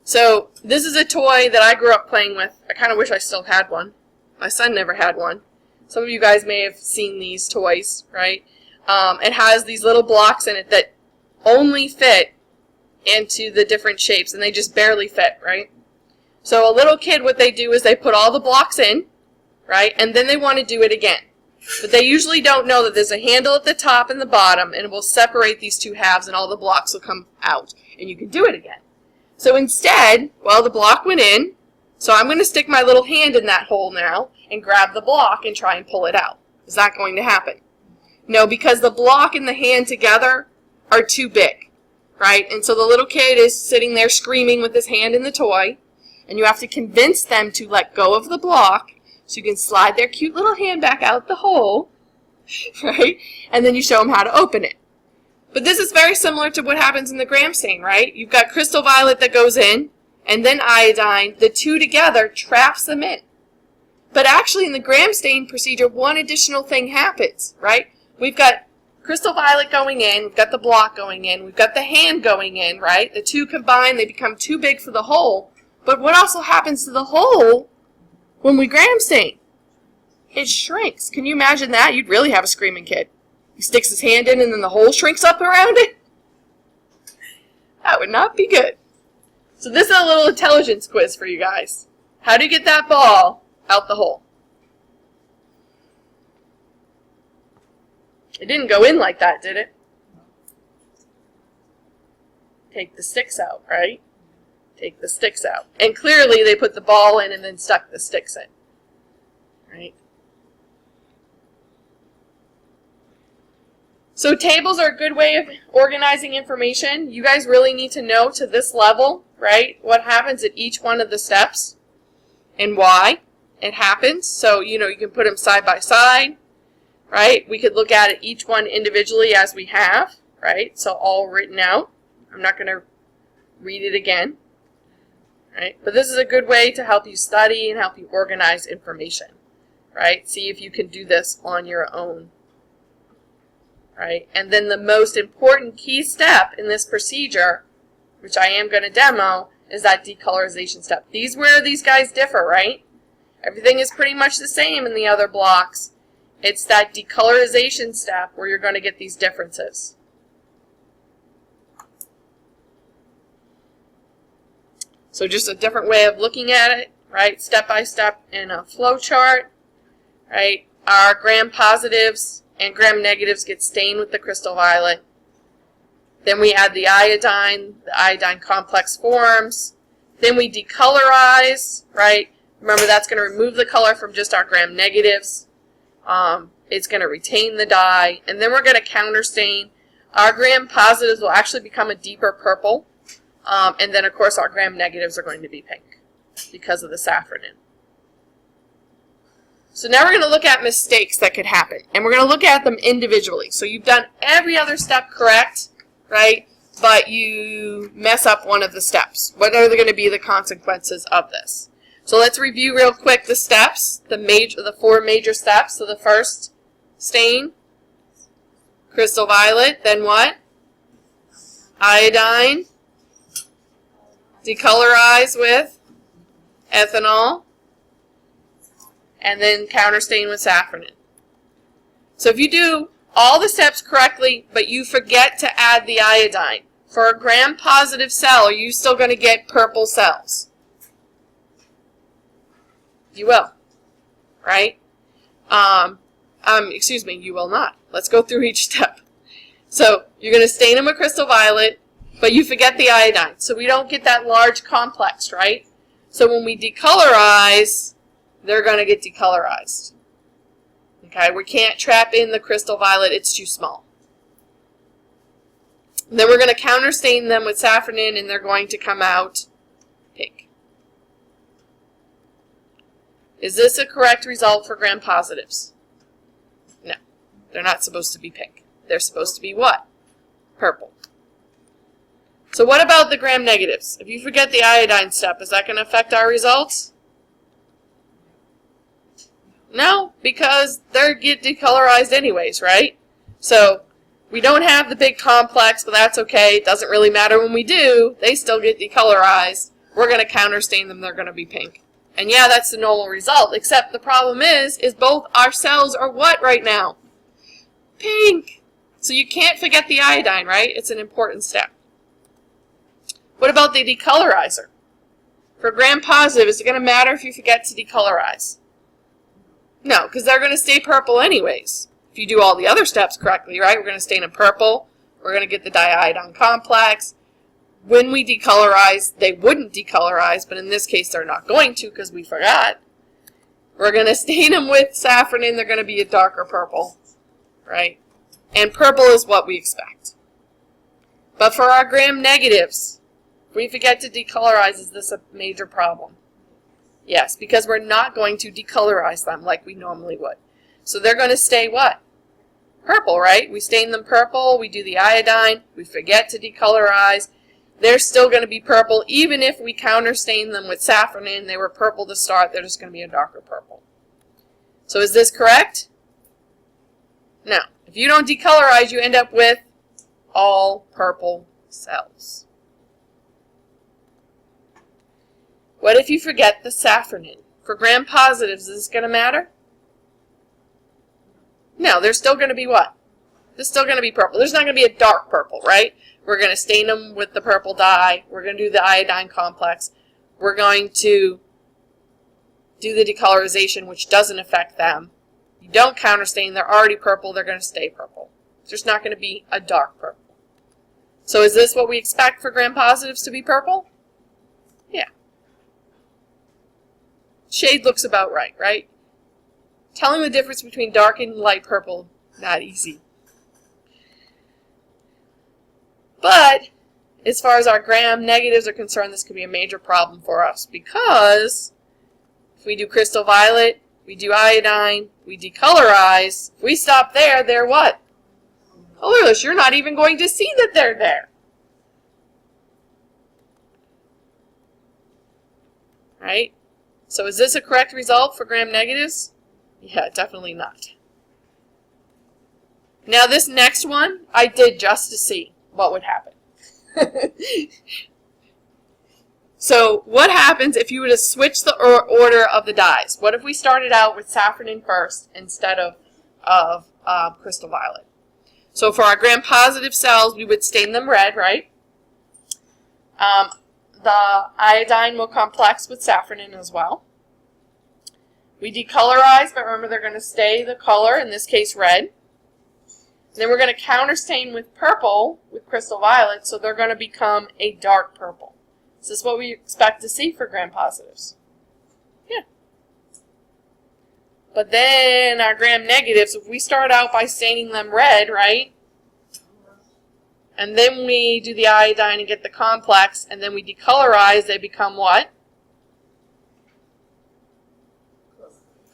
So this is a toy that I grew up playing with. I kind of wish I still had one. My son never had one. Some of you guys may have seen these toys, right? It has these little blocks in it that only fit into the different shapes, and they just barely fit, right? So a little kid, what they do is they put all the blocks in, right? And then they want to do it again. But they usually don't know that there's a handle at the top and the bottom, and it will separate these two halves, and all the blocks will come out, and you can do it again. So instead, well, the block went in, so I'm going to stick my little hand in that hole now and grab the block and try and pull it out. Is that going to happen? No, because the block and the hand together are too big, right? And so the little kid is sitting there screaming with his hand in the toy, and you have to convince them to let go of the block so you can slide their cute little hand back out the hole, right? And then you show them how to open it. But this is very similar to what happens in the Gram stain, right? You've got crystal violet that goes in, and then iodine. The two together traps them in. But actually in the Gram stain procedure, one additional thing happens, right? We've got crystal violet going in, we've got the block going in, we've got the hand going in, right? The two combine, they become too big for the hole. But what also happens to the hole when we Gram stain? It shrinks. Can you imagine that? You'd really have a screaming kid. He sticks his hand in and then the hole shrinks up around it. That would not be good. So this is a little intelligence quiz for you guys. How do you get that ball out the hole? It didn't go in like that, did it? Take the sticks out, right? Take the sticks out. And clearly they put the ball in and then stuck the sticks in. Right? So tables are a good way of organizing information. You guys really need to know to this level, right, what happens at each one of the steps and why it happens. So, you can put them side by side, right? We could look at it each one individually as we have, right? So all written out. I'm not going to read it again, right? But this is a good way to help you study and help you organize information, right? See if you can do this on your own. Right? And then the most important key step in this procedure, which I am going to demo, is that decolorization step. These where these guys differ, right? Everything is pretty much the same in the other blocks. It's that decolorization step where you're going to get these differences. So just a different way of looking at it, right? Step by step in a flow chart, right? Our gram positives and gram negatives get stained with the crystal violet. Then we add the iodine complex forms. Then we decolorize, right? Remember, that's going to remove the color from just our gram negatives. It's going to retain the dye. And then we're going to counterstain. Our gram positives will actually become a deeper purple. And then, of course, our gram negatives are going to be pink because of the safranin. So now we're going to look at mistakes that could happen. And we're going to look at them individually. So you've done every other step correct, right? But you mess up one of the steps. What are going to be the consequences of this? So let's review real quick the steps, the 4 major steps. So the first, stain, crystal violet, then what? Iodine, decolorize with ethanol, and then counterstain with safranin. So if you do all the steps correctly, but you forget to add the iodine, for a gram-positive cell, are you still going to get purple cells? You will, right? Excuse me, you will not. Let's go through each step. So you're going to stain them with crystal violet, but you forget the iodine. So we don't get that large complex, right? So when we decolorize, they're going to get decolorized. Okay, we can't trap in the crystal violet, it's too small. And then we're going to counterstain them with safranin, and they're going to come out pink. Is this a correct result for gram positives? No, they're not supposed to be pink. They're supposed to be what? Purple. So what about the gram negatives? If you forget the iodine step, is that going to affect our results? No, because they get decolorized anyways, right? So we don't have the big complex, but that's okay. It doesn't really matter when we do. They still get decolorized. We're going to counterstain them. They're going to be pink. And yeah, that's the normal result, except the problem is both our cells are what right now? Pink. So you can't forget the iodine, right? It's an important step. What about the decolorizer? For gram positive, is it going to matter if you forget to decolorize? No, because they're going to stay purple anyways. If you do all the other steps correctly, right? We're going to stain them purple. We're going to get the diiodine complex. When we decolorize, they wouldn't decolorize, but in this case they're not going to because we forgot. We're going to stain them with safranin. They're going to be a darker purple, right? And purple is what we expect. But for our gram negatives, if we forget to decolorize, is this a major problem? Yes, because we're not going to decolorize them like we normally would. So they're going to stay what? Purple, right? We stain them purple, we do the iodine, we forget to decolorize. They're still going to be purple, even if we counterstain them with safranin. They were purple to start, they're just going to be a darker purple. So is this correct? No. If you don't decolorize, you end up with all purple cells. What if you forget the safranin? For gram positives, is this going to matter? No, they're still going to be what? They're still going to be purple. There's not going to be a dark purple, right? We're going to stain them with the purple dye. We're going to do the iodine complex. We're going to do the decolorization, which doesn't affect them. You don't counterstain, they're already purple, they're going to stay purple. There's not going to be a dark purple. So is this what we expect for gram positives to be purple? Yeah. Shade looks about right, right? Telling the difference between dark and light purple, not easy. But as far as our gram negatives are concerned, this could be a major problem for us because if we do crystal violet, we do iodine, we decolorize, if we stop there, they're what? Colorless. You're not even going to see that they're there. Right? So is this a correct result for gram negatives? Yeah, definitely not. Now this next one, I did just to see what would happen. So what happens if you were to switch the order of the dyes? What if we started out with safranin first instead of crystal violet? So for our gram-positive cells, we would stain them red, right? The iodine will complex with safranin as well. We decolorize, but remember they're going to stay the color, in this case red. Then we're going to counterstain with purple, with crystal violet, so they're going to become a dark purple. Is this what we expect to see for gram-positives? Yeah. But then our gram-negatives, if we start out by staining them red, right? And then we do the iodine and get the complex, and then we decolorize, they become what?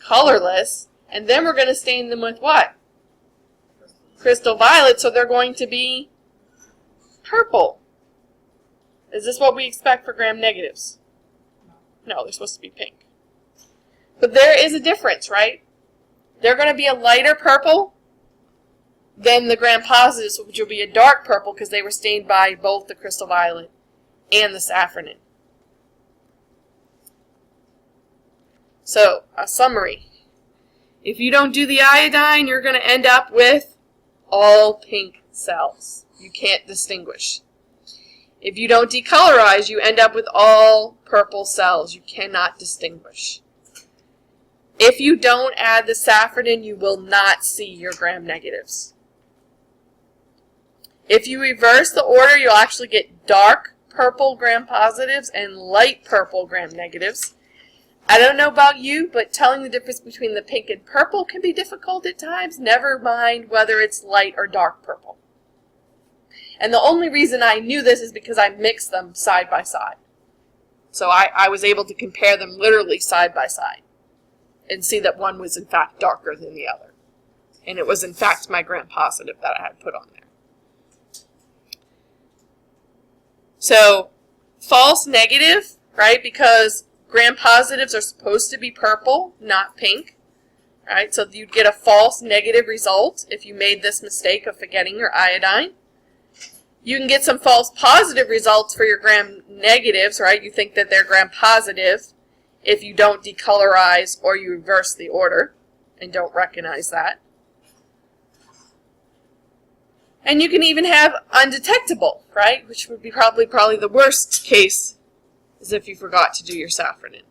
Colorless. And then we're going to stain them with what? Crystal violet, so they're going to be purple. Is this what we expect for gram-negatives? No, they're supposed to be pink. But there is a difference, right? They're going to be a lighter purple than the gram-positives, which will be a dark purple because they were stained by both the crystal violet and the safranin. So, a summary. If you don't do the iodine, you're going to end up with all pink cells. You can't distinguish. If you don't decolorize, you end up with all purple cells. You cannot distinguish. If you don't add the safranin, you will not see your gram-negatives. If you reverse the order, you'll actually get dark purple gram-positives and light purple gram-negatives. I don't know about you, but telling the difference between the pink and purple can be difficult at times, never mind whether it's light or dark purple. And the only reason I knew this is because I mixed them side by side. So I was able to compare them literally side by side and see that one was in fact darker than the other. And it was in fact my gram-positive that I had put on there. So, false negative, right, because gram-positives are supposed to be purple, not pink, right? So you'd get a false negative result if you made this mistake of forgetting your iodine. You can get some false positive results for your gram-negatives, right? You think that they're gram-positive if you don't decolorize or you reverse the order and don't recognize that. And you can even have undetectable, right? Which would be probably the worst case, is if you forgot to do your safranin.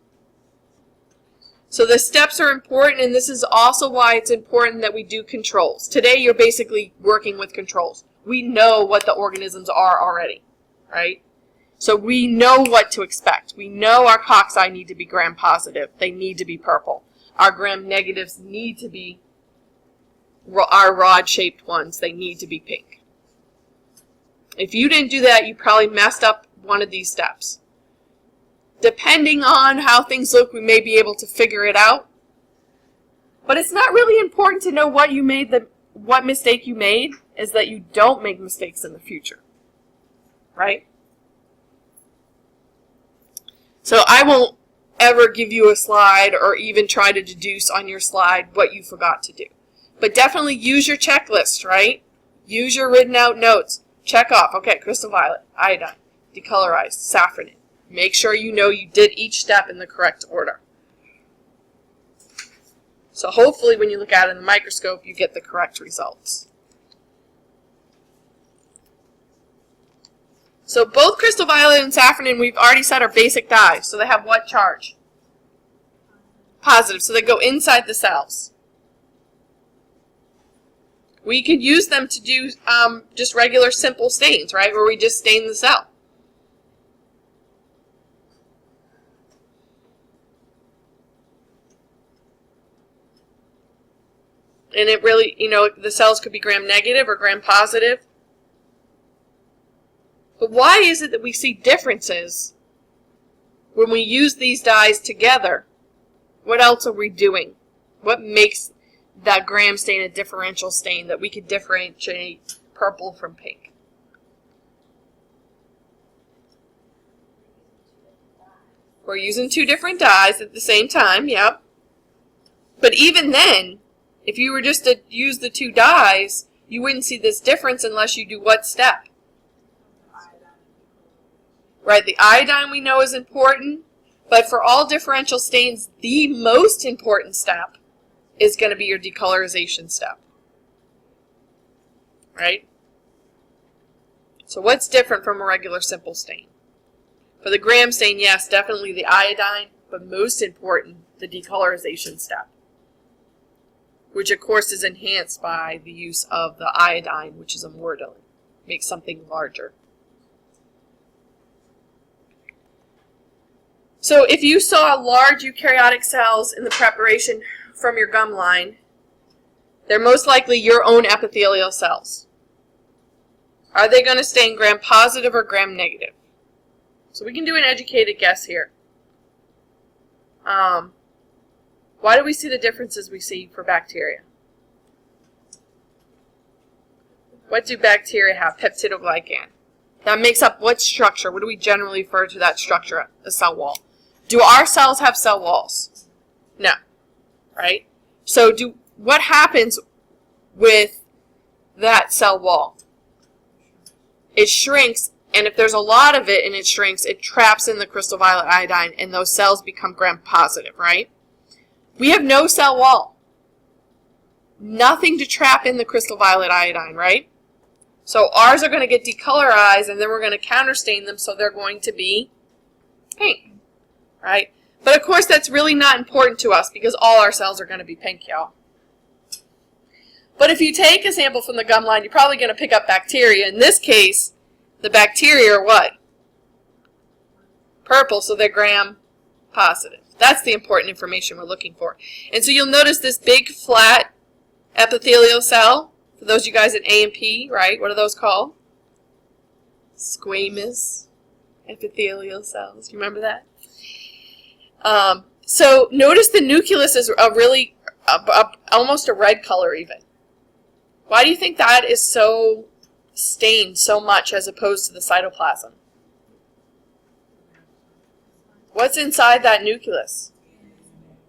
So the steps are important, and this is also why it's important that we do controls. Today you're basically working with controls. We know what the organisms are already, right? So we know what to expect. We know our cocci need to be gram-positive. They need to be purple. Our gram-negatives need to be our rod-shaped ones. They need to be pink. If you didn't do that, you probably messed up one of these steps. Depending on how things look, we may be able to figure it out. But it's not really important to know what you made, what mistake you made, is that you don't make mistakes in the future. Right? So I won't ever give you a slide or even try to deduce on your slide what you forgot to do. But definitely use your checklist, right? Use your written out notes. Check off, okay, crystal violet, iodine, decolorized, safranin. Make sure you know you did each step in the correct order. So hopefully when you look at it in the microscope, you get the correct results. So both crystal violet and safranin, we've already said, are basic dyes. So they have what charge? Positive. So they go inside the cells. We could use them to do just regular simple stains, right? Where we just stain the cell. And it really, the cells could be gram-negative or gram-positive. But why is it that we see differences when we use these dyes together? What else are we doing? What makes that gram stain a differential stain that we could differentiate purple from pink? We're using two different dyes at the same time, yep. But even then, if you were just to use the two dyes, you wouldn't see this difference unless you do what step? right? The iodine we know is important, but for all differential stains, the most important step is going to be your decolorization step, right? So what's different from a regular simple stain? For the gram stain, yes, definitely the iodine, but most important, the decolorization step, which of course is enhanced by the use of the iodine, which is a mordant, makes something larger. So if you saw large eukaryotic cells in the preparation from your gum line, they're most likely your own epithelial cells. Are they going to stain gram positive or gram negative? So we can do an educated guess here. Why do we see the differences we see for bacteria? What do bacteria have? Peptidoglycan. That makes up what structure? What do we generally refer to that structure, the cell wall? Do our cells have cell walls? No. Right? So what happens with that cell wall? It shrinks, and if there's a lot of it and it shrinks, it traps in the crystal violet iodine, and those cells become gram positive, right? We have no cell wall. Nothing to trap in the crystal violet iodine, right? So ours are going to get decolorized, and then we're going to counterstain them, so they're going to be pink, right? But of course, that's really not important to us because all our cells are going to be pink, y'all. But if you take a sample from the gum line, you're probably going to pick up bacteria. In this case, the bacteria are what? Purple, so they're gram positive. That's the important information we're looking for. And so you'll notice this big, flat epithelial cell. For those of you guys at A&P, right? What are those called? Squamous epithelial cells. Do you remember that? So notice the nucleus is a really, almost a red color even. Why do you think that is so stained so much as opposed to the cytoplasm? What's inside that nucleus?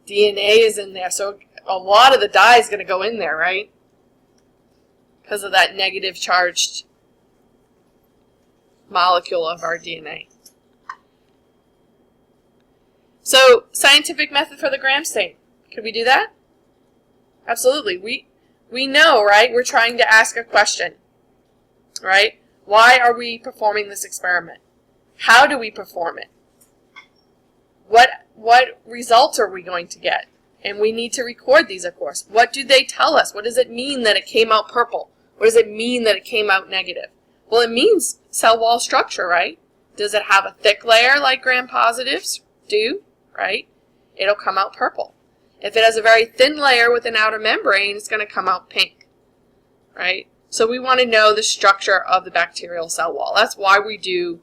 DNA is in there, so a lot of the dye is going to go in there, right? Because of that negative charged molecule of our DNA. So, scientific method for the gram stain. Could we do that? Absolutely. We know, right? We're trying to ask a question, right? Why are we performing this experiment? How do we perform it? What results are we going to get? And we need to record these, of course. What do they tell us? What does it mean that it came out purple? What does it mean that it came out negative? Well, it means cell wall structure, right? Does it have a thick layer like gram positives do, right? It'll come out purple. If it has a very thin layer with an outer membrane, it's going to come out pink, right? So we want to know the structure of the bacterial cell wall. That's why we do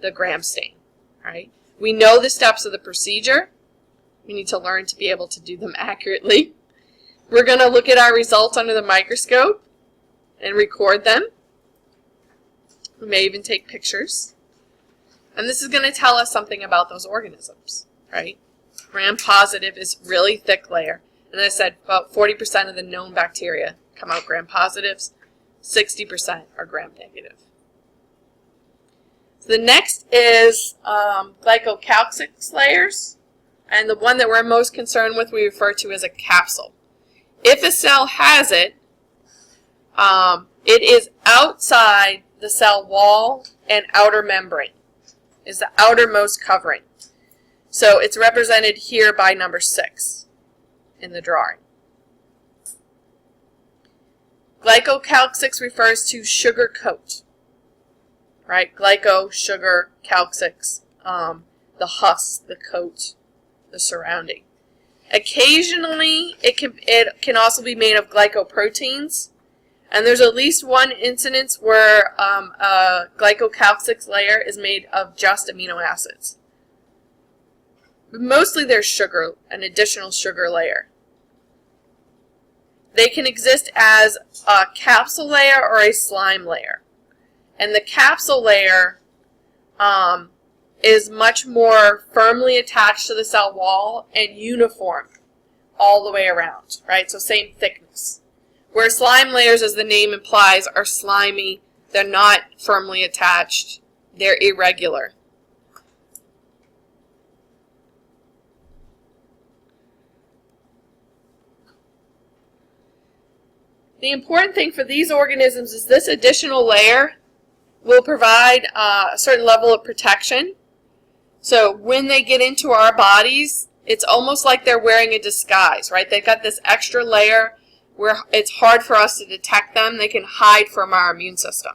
the gram stain, right? We know the steps of the procedure. We need to learn to be able to do them accurately. We're going to look at our results under the microscope and record them. We may even take pictures. And this is going to tell us something about those organisms, right? Gram positive is really thick layer. And as I said, about 40% of the known bacteria come out gram positives. 60% are gram negative. So the next is glycocalcic layers. And the one that we're most concerned with we refer to as a capsule. If a cell has it, it is outside the cell wall and outer membrane. Is the outermost covering. So it's represented here by number 6 in the drawing. Glycocalcics refers to sugar coat, right? Glyco, sugar, calcics, the husk, the coat, the surrounding. Occasionally, it can also be made of glycoproteins, and there's at least one incidence where a glycocalcic layer is made of just amino acids. But mostly there's sugar, an additional sugar layer. They can exist as a capsule layer or a slime layer. And the capsule layer is much more firmly attached to the cell wall and uniform all the way around, right? So same thickness. Where slime layers, as the name implies, are slimy. They're not firmly attached. They're irregular, The important thing for these organisms is this additional layer will provide a certain level of protection. So when they get into our bodies, it's almost like they're wearing a disguise, right? They've got this extra layer where it's hard for us to detect them. They can hide from our immune system.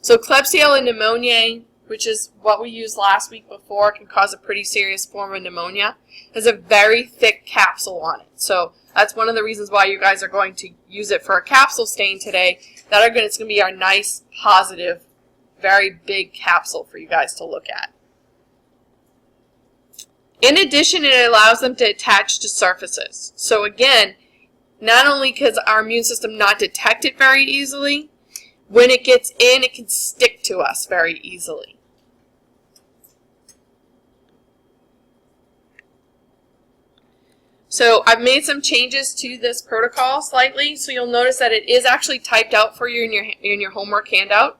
So Klebsiella pneumoniae, which is what we used last week before, can cause a pretty serious form of pneumonia, has a very thick capsule on it. So that's one of the reasons why you guys are going to use it for a capsule stain today. It's going to be our nice, positive, very big capsule for you guys to look at. In addition, it allows them to attach to surfaces. So again, not only does our immune system not detect it very easily, when it gets in, it can stick to us very easily. So I've made some changes to this protocol slightly, so you'll notice that it is actually typed out for you in your homework handout.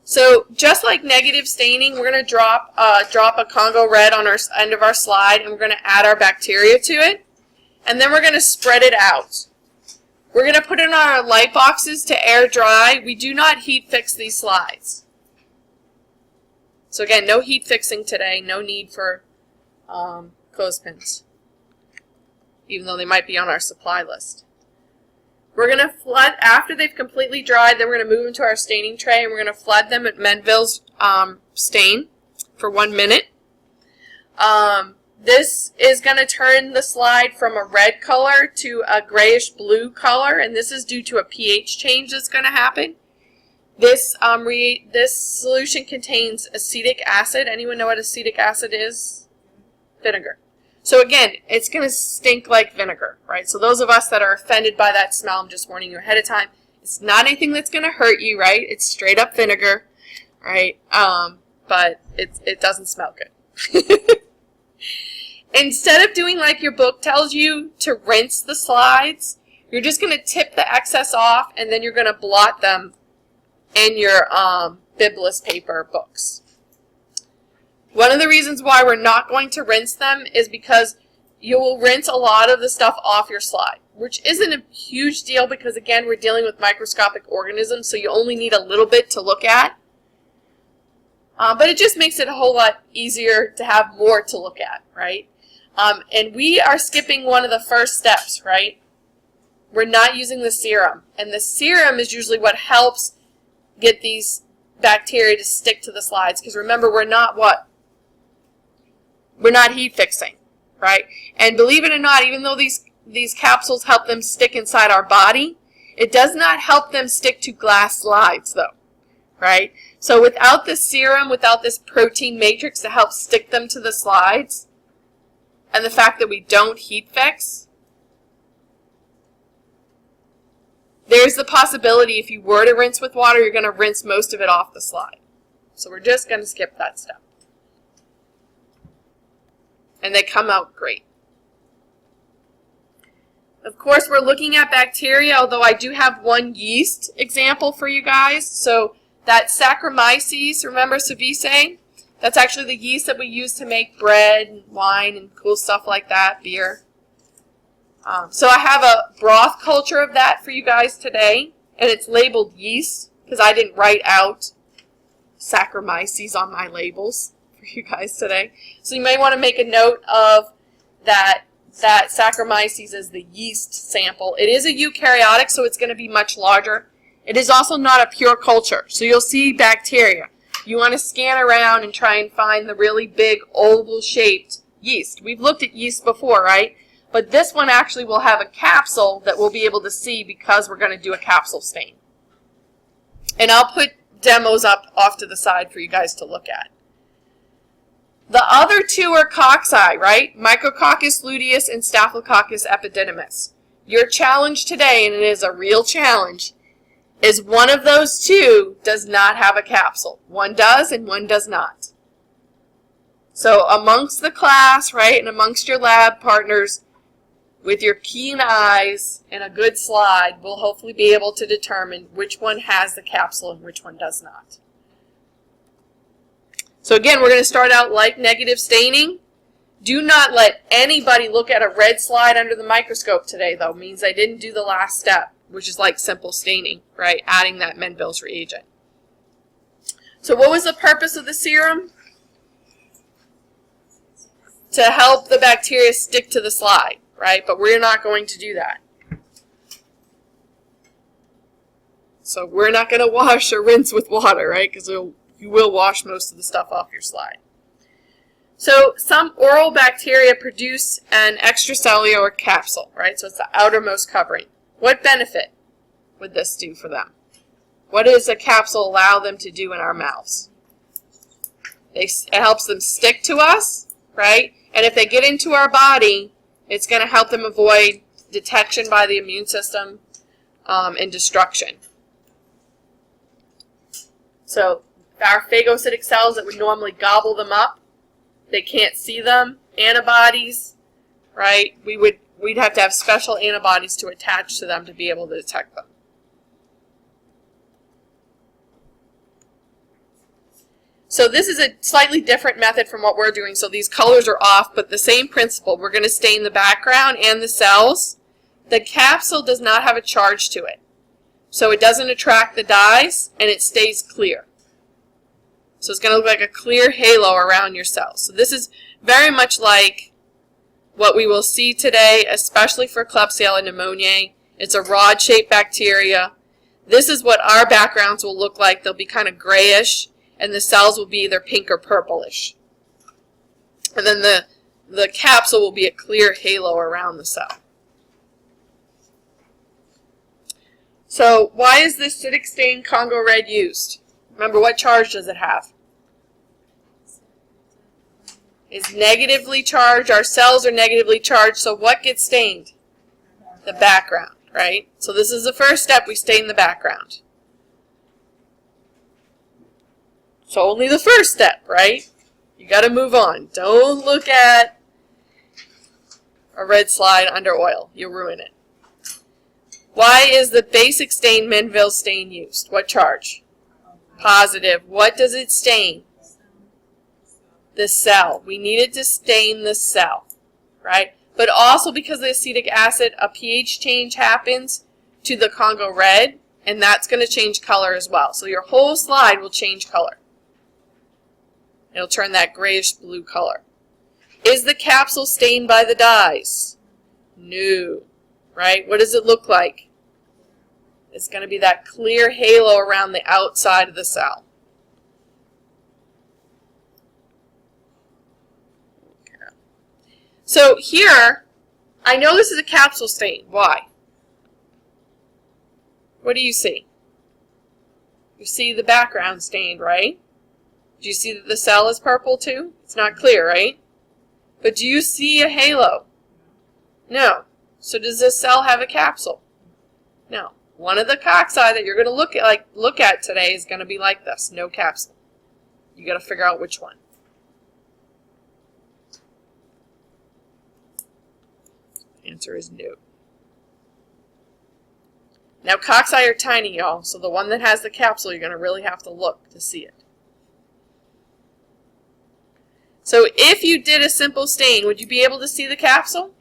So just like negative staining, we're going to drop a Congo red on our end of our slide, and we're going to add our bacteria to it, and then we're going to spread it out. We're going to put it on our light boxes to air dry. We do not heat fix these slides. So again, no heat fixing today, no need for clothespins, even though they might be on our supply list. We're going to flood, after they've completely dried, then we're going to move them to our staining tray, and we're going to flood them at Menville's stain for 1 minute. This is going to turn the slide from a red color to a grayish blue color, and this is due to a pH change that's going to happen. This solution contains acetic acid. Anyone know what acetic acid is? Vinegar. So again, it's going to stink like vinegar, right? So those of us that are offended by that smell, I'm just warning you ahead of time. It's not anything that's going to hurt you, right? It's straight up vinegar, right? But it doesn't smell good. Instead of doing like your book tells you to rinse the slides, you're just going to tip the excess off, and then you're going to blot them in your bibless paper books. One of the reasons why we're not going to rinse them is because you will rinse a lot of the stuff off your slide, which isn't a huge deal because, again, we're dealing with microscopic organisms, so you only need a little bit to look at. But it just makes it a whole lot easier to have more to look at, right? And we are skipping one of the first steps, right? We're not using the serum. And the serum is usually what helps get these bacteria to stick to the slides. Because remember, we're not what? We're not heat fixing, right? And believe it or not, even though these capsules help them stick inside our body, it does not help them stick to glass slides, though, right? So without the serum, without this protein matrix to help stick them to the slides, and the fact that we don't heat fix, there's the possibility if you were to rinse with water, you're going to rinse most of it off the slide. So we're just going to skip that step. And they come out great. Of course, we're looking at bacteria, although I do have one yeast example for you guys. So that Saccharomyces, remember Cerevisiae? That's actually the yeast that we use to make bread and wine and cool stuff like that, beer. So I have a broth culture of that for you guys today, and it's labeled yeast because I didn't write out Saccharomyces on my labels for you guys today. So you may want to make a note of that Saccharomyces is the yeast sample. It is a eukaryotic, so it's going to be much larger. It is also not a pure culture, so you'll see bacteria. You want to scan around and try and find the really big oval-shaped yeast. We've looked at yeast before, right? But this one actually will have a capsule that we'll be able to see because we're going to do a capsule stain. And I'll put demos up off to the side for you guys to look at. The other two are cocci, right? Micrococcus luteus and Staphylococcus epididymis. Your challenge today, and it is a real challenge, is one of those two does not have a capsule. One does and one does not. So amongst the class, right, and amongst your lab partners, with your keen eyes and a good slide, we'll hopefully be able to determine which one has the capsule and which one does not. So again, we're going to start out like negative staining. Do not let anybody look at a red slide under the microscope today, though. It means they didn't do the last step, which is like simple staining, right? Adding that Menville's reagent. So what was the purpose of the serum? To help the bacteria stick to the slide, right? But we're not going to do that. So we're not going to wash or rinse with water, right? Because you will wash most of the stuff off your slide. So some oral bacteria produce an extracellular capsule, right? So it's the outermost covering. What benefit would this do for them? What does a capsule allow them to do in our mouths? It helps them stick to us, right? And if they get into our body, it's going to help them avoid detection by the immune system and destruction. So our phagocytic cells that would normally gobble them up, they can't see them. Antibodies, right? We'd have to have special antibodies to attach to them to be able to detect them. So this is a slightly different method from what we're doing. So these colors are off, but the same principle. We're going to stain the background and the cells. The capsule does not have a charge to it. So it doesn't attract the dyes, and it stays clear. So it's going to look like a clear halo around your cells. So this is very much like what we will see today, especially for Klebsiella pneumoniae. It's a rod-shaped bacteria. This is what our backgrounds will look like. They'll be kind of grayish, and the cells will be either pink or purplish. And then the capsule will be a clear halo around the cell. So why is this acidic stain Congo red used? Remember, what charge does it have? It's negatively charged. Our cells are negatively charged. So what gets stained? The background, right? So this is the first step. We stain the background. So only the first step, right? You got to move on. Don't look at a red slide under oil. You'll ruin it. Why is the basic stain Menville stain used? What charge? Positive. What does it stain? The cell. We needed to stain the cell, right? But also because of the acetic acid, a pH change happens to the Congo red, and that's going to change color as well. So your whole slide will change color. It'll turn that grayish blue color. Is the capsule stained by the dyes? No. Right? What does it look like? It's going to be that clear halo around the outside of the cell. Okay. So here, I know this is a capsule stain. Why? What do you see? You see the background stained, right? Do you see that the cell is purple too? It's not clear, right? But do you see a halo? No. So does this cell have a capsule? No. One of the cocci that you're going to look at today is going to be like this, no capsule. You got to figure out which one. The answer is no. Now cocci are tiny, y'all, so the one that has the capsule, you're going to really have to look to see it. So if you did a simple stain, would you be able to see the capsule?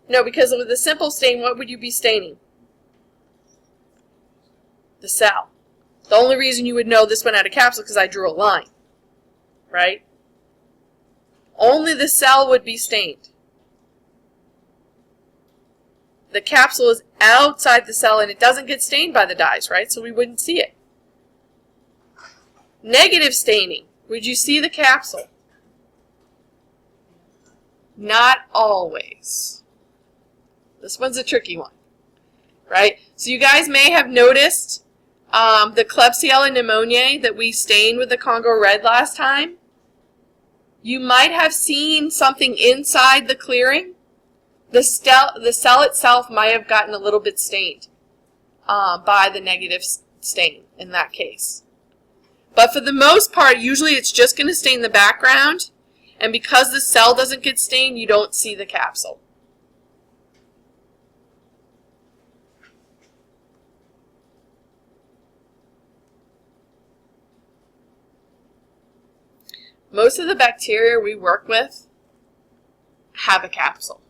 No, because with the simple stain, what would you be staining? The cell. The only reason you would know this one had a capsule is because I drew a line, right? Only the cell would be stained. The capsule is outside the cell and it doesn't get stained by the dyes, right? So we wouldn't see it. Negative staining. Would you see the capsule? Not always. This one's a tricky one, right? So you guys may have noticed the Klebsiella pneumoniae that we stained with the Congo red last time. You might have seen something inside the clearing. The cell itself might have gotten a little bit stained by the negative stain in that case. But for the most part, usually it's just going to stain the background. And because the cell doesn't get stained, you don't see the capsule. Most of the bacteria we work with have a capsule.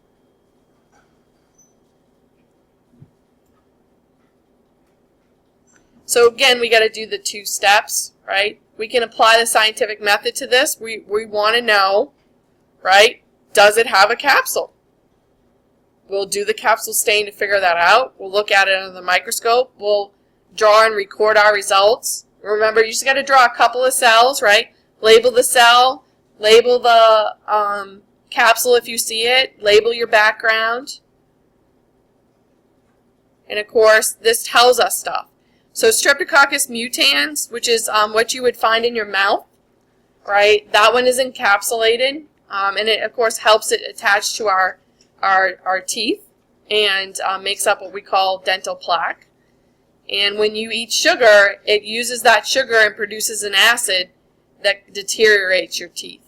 So again, we got to do the 2 steps, right? We can apply the scientific method to this. We want to know, right, does it have a capsule? We'll do the capsule stain to figure that out. We'll look at it under the microscope. We'll draw and record our results. Remember, you just got to draw a couple of cells, right? Label the cell, label the capsule if you see it, label your background. And of course, this tells us stuff. So Streptococcus mutans, which is what you would find in your mouth, right? That one is encapsulated, and it of course helps it attach to our teeth and makes up what we call dental plaque. And when you eat sugar, it uses that sugar and produces an acid that deteriorates your teeth.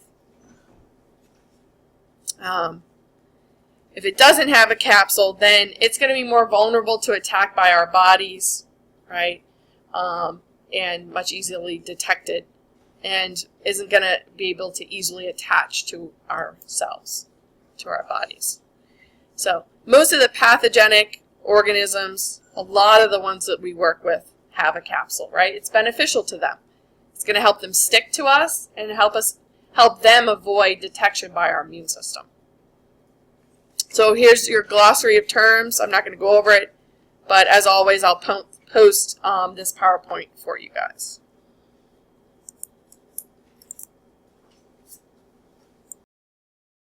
If it doesn't have a capsule, then it's going to be more vulnerable to attack by our bodies, right? And much easily detected, and isn't going to be able to easily attach to our cells, to our bodies. So most of the pathogenic organisms, a lot of the ones that we work with, have a capsule, right? It's beneficial to them. It's going to help them stick to us and help them avoid detection by our immune system. So here's your glossary of terms. I'm not going to go over it, but as always, I'll post this PowerPoint for you guys.